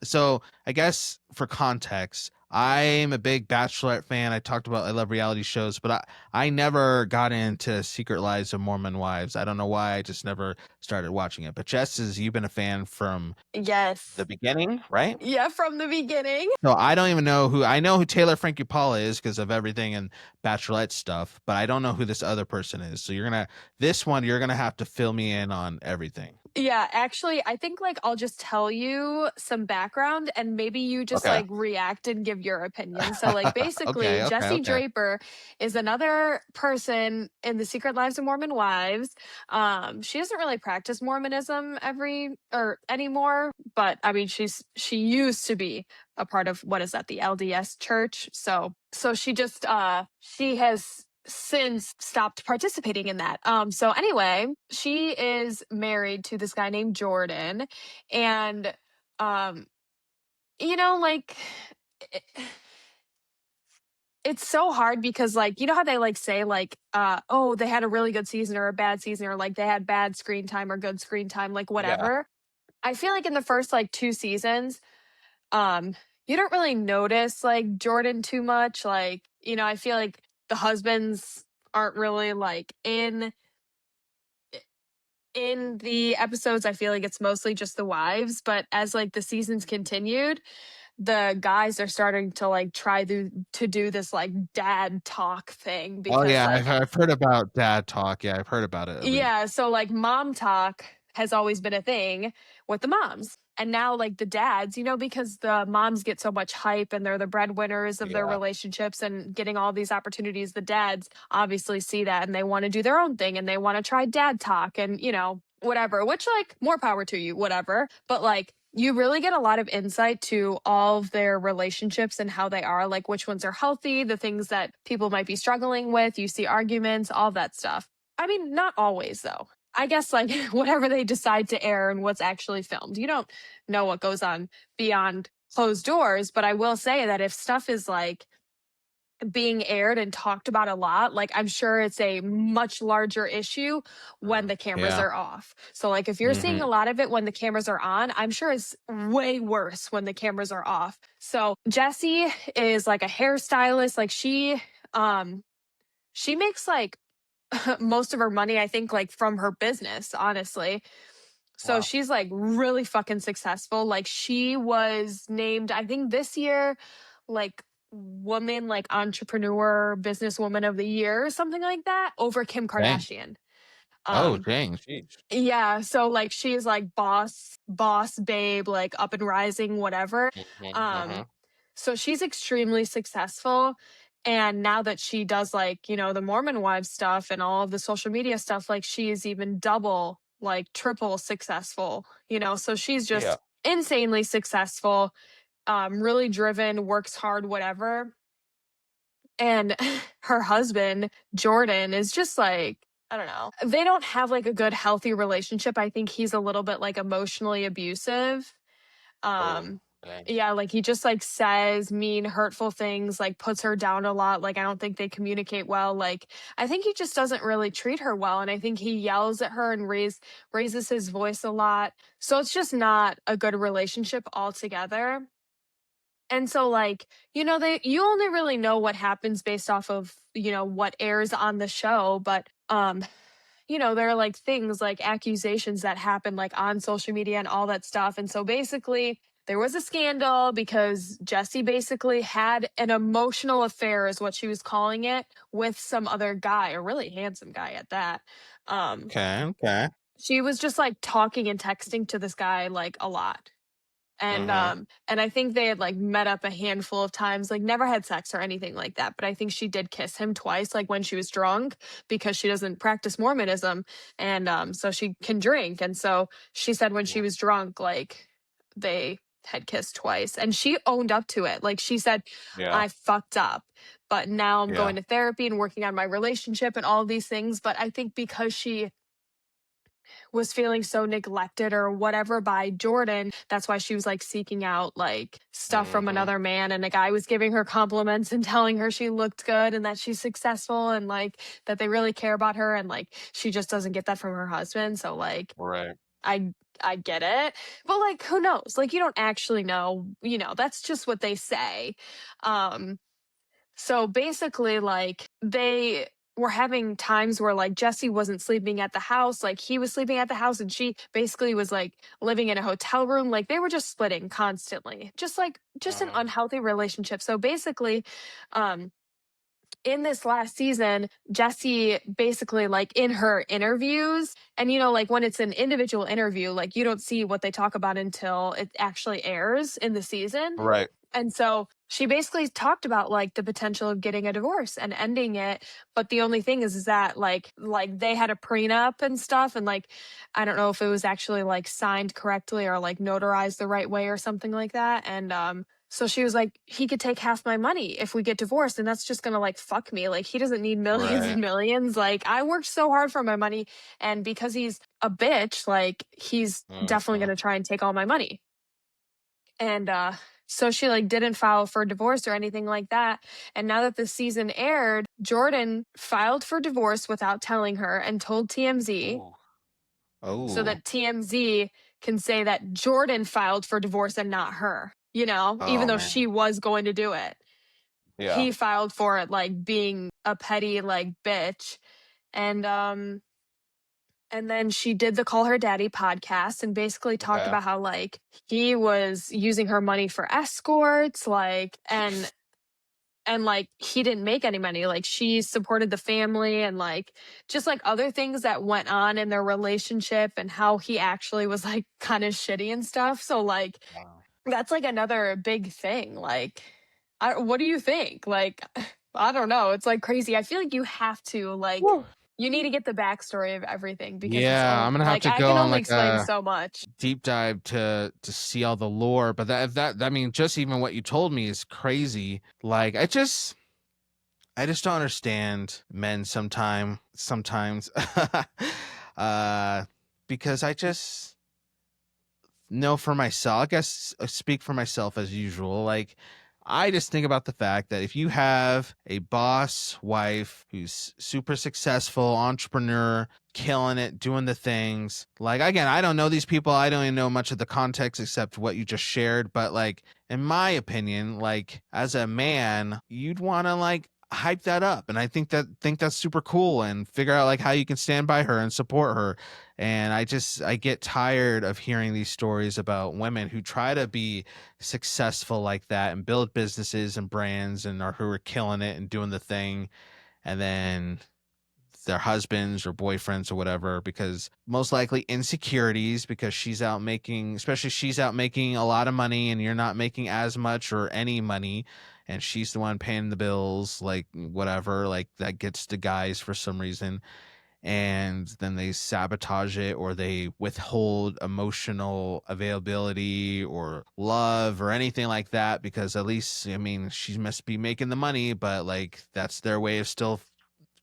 so I guess for context, I'm a big Bachelorette fan. I love reality shows, but I never got into Secret Lives of Mormon Wives. I don't know why. I just never started watching it. But Jess, you've been a fan from the Yes. beginning, right? Yeah, from the beginning. So I don't even know I know who Taylor Frankie Paul is because of everything and Bachelorette stuff, but I don't know who this other person is. So you're gonna have to fill me in on everything. Yeah, actually, I think like I'll just tell you some background and maybe you just Okay. like react and give your opinion. So, like, basically, Okay, okay, Jesse okay. Draper is another person in the Secret Lives of Mormon Wives. She doesn't really practice Mormonism anymore, but I mean, she used to be a part of what is that, the LDS church. So she has since stopped participating in that. So anyway, she is married to this guy named Jordan, and um, like it, it's so hard because like how they like say like oh, they had a really good season or a bad season, or like they had bad screen time or good screen time, like Yeah. whatever. I feel like in the first like two seasons, um you don't really notice like Jordan too much. Like, I feel like the husbands aren't really like in the episodes. I feel like it's mostly just the wives, but as like the seasons continued, the guys are starting to like to do this like dad talk thing Oh because yeah, like I've heard about dad talk. Yeah, I've heard about it at least. yeah, so like mom talk has always been a thing with the moms. And now like the dads, because the moms get so much hype and they're the breadwinners of their Yeah. relationships and getting all these opportunities, the dads obviously see that and they want to do their own thing and they want to try dad talk and, whatever, which like more power to you, whatever. But like you really get a lot of insight to all of their relationships and how they are, like which ones are healthy, the things that people might be struggling with. You see arguments, all that stuff. I mean, not always though. I guess like whatever they decide to air and what's actually filmed. You don't know what goes on beyond closed doors, but I will say that if stuff is like being aired and talked about a lot, like I'm sure it's a much larger issue when the cameras Yeah. are off. So like if you're seeing a Hmm. lot of it when the cameras are on, I'm sure it's way worse when the cameras are off. So Jessie is like a hairstylist. Like she makes like most of her money, I think, like from her business, honestly. So Wow. she's like really fucking successful. Like she was named, I think this year, like woman, like entrepreneur, businesswoman of the year, or something like that, over Kim Dang. Kardashian. Oh, Um, dang. Jeez. yeah, so like she's like boss babe, like up and rising, whatever. Hmm. Um, Hmm. so she's extremely successful. And now that she does like, the Mormon wives stuff and all of the social media stuff, like she is even double, like triple successful, so she's Yeah. just insanely successful, really driven, works hard, whatever. And her husband, Jordan, is just like, I don't know. They don't have like a good, healthy relationship. I think he's a little bit like emotionally abusive. Oh, Um, dang. yeah, like he just like says mean, hurtful things, like puts her down a lot. Like I don't think they communicate well. Like I think he just doesn't really treat her well. And I think he yells at her and raises his voice a lot. So it's just not a good relationship altogether. And so like, you only really know what happens based off of, what airs on the show, but there are like things like accusations that happen like on social media and all that stuff. And so basically there was a scandal because Jessie basically had an emotional affair is what she was calling it with some other guy, a really handsome guy at that. Um Okay. Okay. she was just like talking and texting to this guy like a lot. Hmm. And I think they had like met up a handful of times, like never had sex or anything like that. But I think she did kiss him twice, like when she was drunk, because she doesn't practice Mormonism. And so she can drink. And so she said when she was drunk, like they had kissed twice. And she owned up to it. Like she said, Yeah. I fucked up. But now I'm Yeah. going to therapy and working on my relationship and all of these things. But I think because she was feeling so neglected or whatever by Jordan. That's why she was like seeking out like stuff from Hmm. another man. And a guy was giving her compliments and telling her she looked good and that she's successful and like that they really care about her. And like she just doesn't get that from her husband. So like Right. I get it. But like who knows? Like you don't actually know, that's just what they say. Um so basically like they were having times where like Jesse wasn't sleeping at the house, like he was sleeping at the house and she basically was like living in a hotel room. Like they were just splitting constantly. Just an unhealthy relationship. So basically um in this last season, Jessie basically like in her interviews, and like when it's an individual interview, like you don't see what they talk about until it actually airs in the season. Right. And so she basically talked about like the potential of getting a divorce and ending it. But the only thing is that like they had a prenup and stuff. And like, I don't know if it was actually like signed correctly or like notarized the right way or something like that. And, so she was like, he could take half my money if we get divorced. And that's just going to like fuck me. Like, he doesn't need millions Right. and millions. Like, I worked so hard for my money. And because he's a bitch, like, he's definitely Mhm. going to try and take all my money. And so she like didn't file for divorce or anything like that. And now that the season aired, Jordan filed for divorce without telling her and told TMZ Ooh. so Oh. that TMZ can say that Jordan filed for divorce and not her, even Oh though man. she was going to do it. Yeah. He filed for it like being a petty like bitch. And then she did the Call Her Daddy podcast and basically talked Okay. about how like he was using her money for escorts, like and like he didn't make any money. Like she supported the family and like just like other things that went on in their relationship and how he actually was like kind of shitty and stuff. So like Wow. that's like another big thing. Like what do you think? Like I don't know. It's like crazy. I feel like you have to like Woo. you need to get the backstory of everything because it's Yeah, I'm gonna have like to I go can on only like explain a so much. deep dive to see all the lore. But that I mean, just even what you told me is crazy. Like I just don't understand men sometimes. uh because I just know for myself, I guess I speak for myself as usual. Like, I just think about the fact that if you have a boss wife who's super successful, entrepreneur, killing it, doing the things, like, again, I don't know these people. I don't even know much of the context except what you just shared. But, like, in my opinion, like, as a man, you'd want to, like, hype that up, and I think that's super cool, and figure out like how you can stand by her and support her. And I get tired of hearing these stories about women who try to be successful like that and build businesses and brands and are who are killing it and doing the thing, and then their husbands or boyfriends or whatever, because most likely insecurities, because she's out making a lot of money and you're not making as much or any money, and she's the one paying the bills, like whatever, like that gets to guys for some reason. And then they sabotage it, or they withhold emotional availability or love or anything like that, because at least, I mean, she must be making the money, but like that's their way of still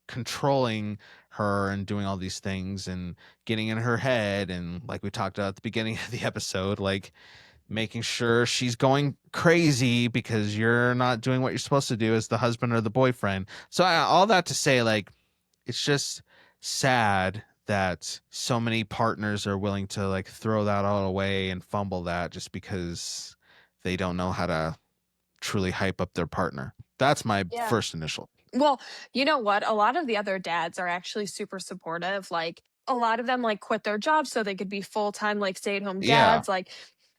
controlling her and doing all these things and getting in her head. And like we talked about at the beginning of the episode, like making sure she's going crazy because you're not doing what you're supposed to do as the husband or the boyfriend. So all that to say, like, it's just sad that so many partners are willing to like throw that all away and fumble that just because they don't know how to truly hype up their partner. That's my Yeah. first initial. Well, you know what? A lot of the other dads are actually super supportive. Like a lot of them like quit their jobs so they could be full-time like stay-at-home Yeah. dads, like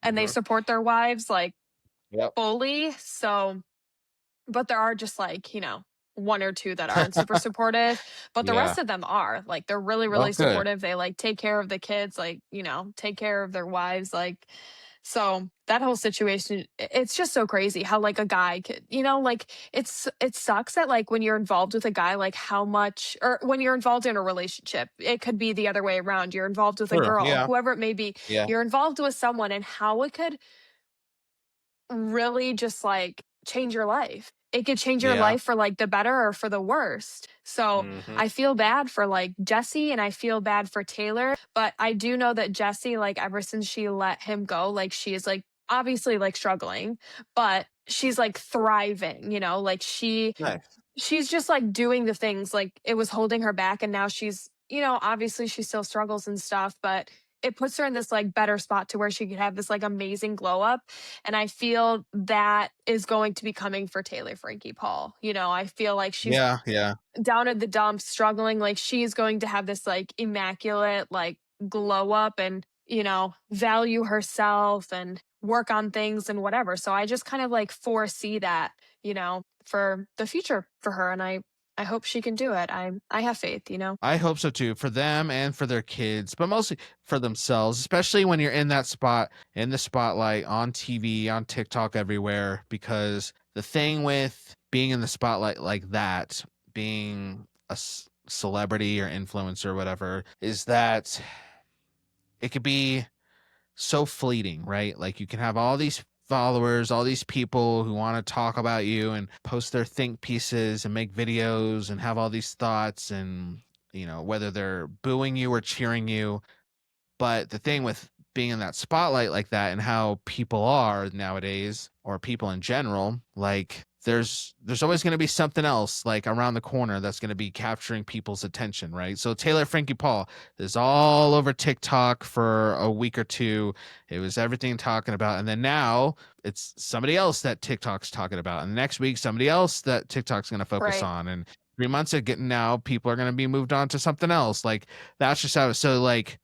and they Mhm. support their wives like Yep. fully. So but there are just like, one or two that aren't super supportive, but the Yeah. rest of them are. Like they're really, Oh, really good. supportive. They like take care of the kids, like, take care of their wives. Like, so that whole situation, it's just so crazy how like a guy could, like it sucks that like when you're involved with a guy, like how much, or when you're involved in a relationship, it could be the other way around. You're involved with a Sure. girl, Yeah. whoever it may be, Yeah. you're involved with someone and how it could really just like change your life. It could change your Yeah. life for like the better or for the worst. So Hmm. I feel bad for like Jesse and I feel bad for Taylor, but I do know that Jesse, like ever since she let him go, like she is like obviously like struggling, but she's like thriving, like Nice. she's just like doing the things like it was holding her back and now she's, obviously she still struggles and stuff, but it puts her in this like better spot to where she could have this like amazing glow up. And I feel that is going to be coming for Taylor Frankie Paul. You know, I feel like she's Yeah. down at the dumps struggling. Like she's going to have this like immaculate like glow up and, you know, value herself and work on things and whatever. So I just kind of like foresee that, you know, for the future for her. And I hope she can do it. I have faith, you know. I hope so too, for them and for their kids, but mostly for themselves, especially when you're in that spot, in the spotlight, on TV, on TikTok, everywhere. Because the thing with being in the spotlight like that, being a celebrity or influencer or whatever, is that it could be so fleeting, right? Like you can have all these followers, all these people who want to talk about you and post their think pieces and make videos and have all these thoughts, and you know, whether they're booing you or cheering you. But the thing with being in that spotlight like that and how people are nowadays, or people in general, like there's always going to be something else like around the corner that's going to be capturing people's attention, right? So Taylor Frankie Paul is all over TikTok for a week or two. It was everything talking about, and then now it's somebody else that TikTok's talking about, and next week somebody else that TikTok's going to focus Right. on, and 3 months of getting now people are going to be moved on to something else. Like that's just how. So like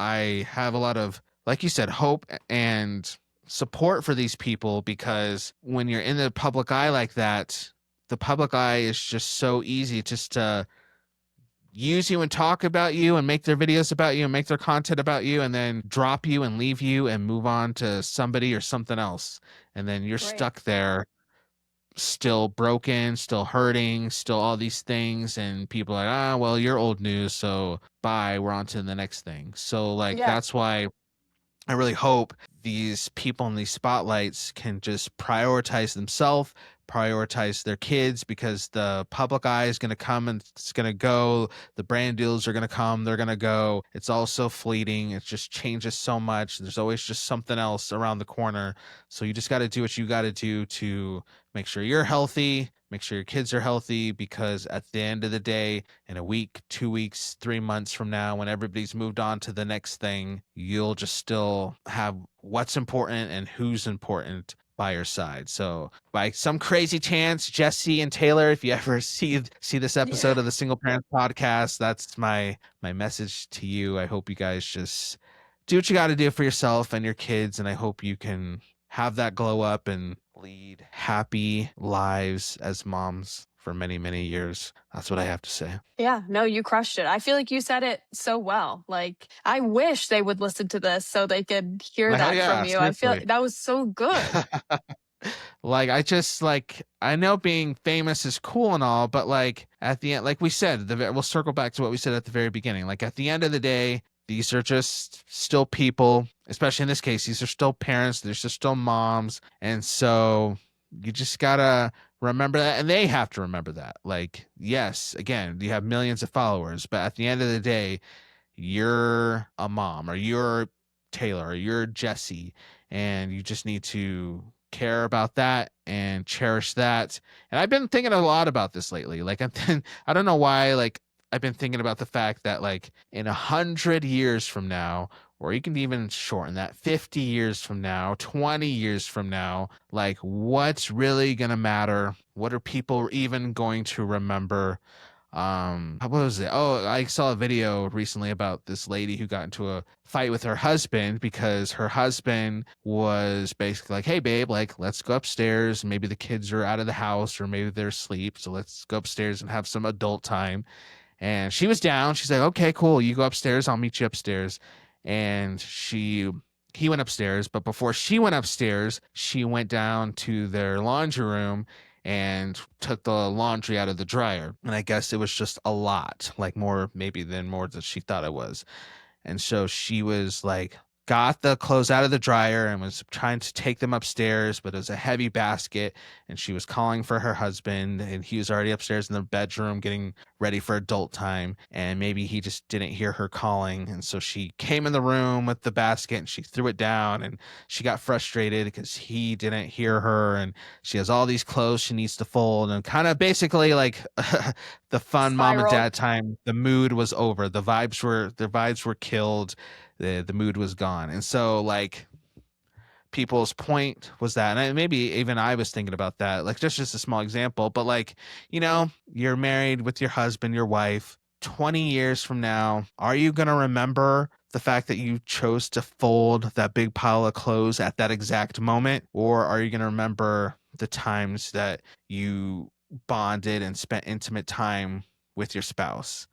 I have a lot of, like you said, hope and support for these people, because when you're in the public eye like that, the public eye is just so easy just to use you and talk about you and make their videos about you and make their content about you, and then drop you and leave you and move on to somebody or something else. And then you're Right. stuck there, still broken, still hurting, still all these things, and people are like, ah, well, you're old news, so bye, we're on to the next thing. So like Yeah. that's why I really hope these people in these spotlights can just prioritize themselves, prioritize their kids, because the public eye is going to come and it's going to go. The brand deals are going to come, they're going to go. It's all so fleeting. It just changes so much. There's always just something else around the corner. So you just got to do what you got to do to make sure you're healthy, make sure your kids are healthy, because at the end of the day, in a week, 2 weeks, 3 months from now, when everybody's moved on to the next thing, you'll just still have what's important and who's important by your side. So by some crazy chance, Jesse and Taylor, if you ever see this Yeah. episode of the Single Parent Podcast, that's my message to you. I hope you guys just do what you got to do for yourself and your kids, and I hope you can have that glow up and lead happy lives as moms for many, many years. That's what I have to say. Yeah, no, you crushed it. I feel like you said it so well. Like, I wish they would listen to this so they could hear Hell that from yeah, you. I feel seriously. like that was so good. Like I just like, I know being famous is cool and all, but like at the end, like we said, we'll circle back to what we said at the very beginning. Like at the end of the day, these are just still people, especially in this case, these are still parents, they're just still moms. And so you just gotta remember that, and they have to remember that. Like, yes, again, you have millions of followers, but at the end of the day, you're a mom, or you're Taylor, or you're Jesse, and you just need to care about that and cherish that. And I've been thinking a lot about this lately. Like I don't know why, like I've been thinking about the fact that like in 100 years from now, or you can even shorten that, 50 years from now, 20 years from now, like what's really gonna matter? What are people even going to remember? What was it? Oh, I saw a video recently about this lady who got into a fight with her husband because her husband was basically like, hey babe, like let's go upstairs, maybe the kids are out of the house or maybe they're asleep, so let's go upstairs and have some adult time. And she was down. She's like, okay, cool, you go upstairs, I'll meet you upstairs. And he went upstairs, but before she went upstairs, she went down to their laundry room and took the laundry out of the dryer. And I guess it was just a lot, like maybe more than she thought it was. And so she was like, got the clothes out of the dryer and was trying to take them upstairs, but it was a heavy basket. And she was calling for her husband, and he was already upstairs in the bedroom getting ready for adult time. And maybe he just didn't hear her calling. And so she came in the room with the basket and she threw it down, and she got frustrated because he didn't hear her. And she has all these clothes she needs to fold, and kind of basically like the fun mom and Spiraled. dad time, the mood was over. The vibes were killed. the mood was gone. And so like people's point was that, and maybe even I was thinking about that, like just a small example, but like, you know, you're married with your husband, your wife, 20 years from now, are you going to remember the fact that you chose to fold that big pile of clothes at that exact moment? Or are you going to remember the times that you bonded and spent intimate time with your spouse?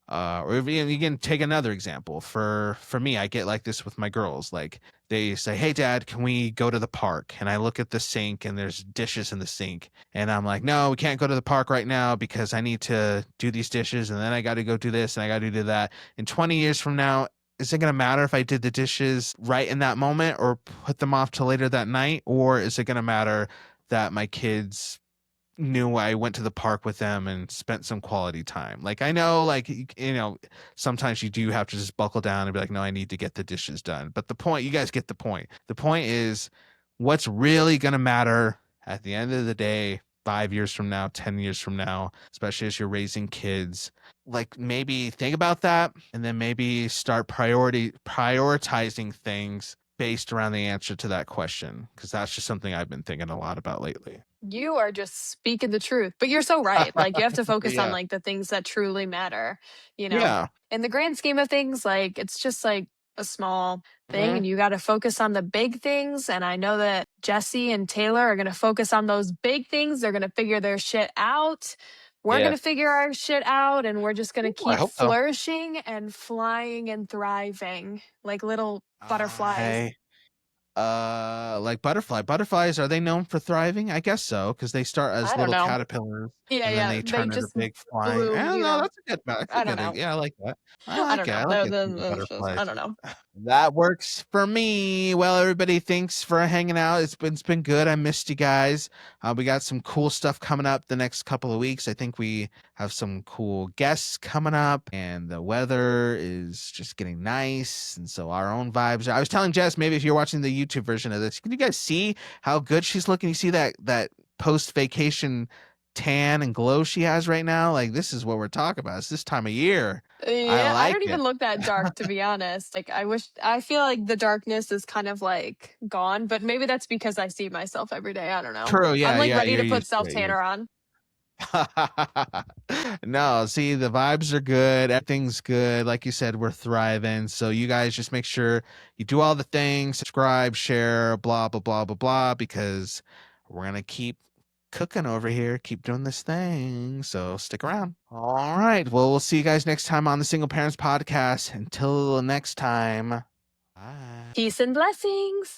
Or even you can take another example. For me, I get like this with my girls. Like they say, "Hey, Dad, can we go to the park?" And I look at the sink, and there's dishes in the sink, and I'm like, "No, we can't go to the park right now because I need to do these dishes, and then I got to go do this, and I got to do that." And 20 years from now, is it going to matter if I did the dishes right in that moment or put them off till later that night? Or is it going to matter that my kids knew I went to the park with them and spent some quality time? Like, I know, like, you know, sometimes you do have to just buckle down and be like, no, I need to get the dishes done. But the point, you guys get the point. The point is what's really going to matter at the end of the day, 5 years from now, 10 years from now, especially as you're raising kids. Like, maybe think about that and then maybe start prioritizing things based around the answer to that question, because that's just something I've been thinking a lot about lately. You are just speaking the truth, but you're so right. Like, you have to focus on Yeah. like the things that truly matter, you know? Yeah. In the grand scheme of things, like it's just like a small thing Mhm. and you got to focus on the big things. And I know that Jesse and Taylor are going to focus on those big things. They're going to figure their shit out. We're going Yeah. to figure our shit out and we're just going to Ooh, I keep hope so. flourishing and flying and thriving like little butterflies. I like butterflies, are they known for thriving? I guess so, because they start as I don't little know. caterpillars Yeah, and then yeah. they They turn into just big flying. I bloom, don't you know, know. that's a I don't good, know. yeah, I like that. I I like don't it. know. I like it being I butterflies. don't know. That works for me. Well, everybody, thanks for hanging out. It's been good. I missed you guys. We got some cool stuff coming up the next couple of weeks. I think we have some cool guests coming up, and the weather is just getting nice, and so our own vibes. I was telling Jess, maybe if you're watching the YouTube version of this, can you guys see how good she's looking? You see that post vacation tan and glow she has right now? Like, this is what we're talking about. It's this time of year. I Yeah, I like don't it. even look that dark to be honest. Like I feel like the darkness is kind of like gone, but maybe that's because I see myself every day. I don't know. True. I'm Yeah. like Yeah. ready You're to put used to self it. tanner on. No, see, the vibes are good. Everything's good. Like you said, we're thriving. So you guys just make sure you do all the things, subscribe, share, blah, blah, blah, blah, blah, because we're going to keep cooking over here, keep doing this thing. So stick around. All right. Well, we'll see you guys next time on the Single Parents Podcast. Until next time, bye. Peace and blessings.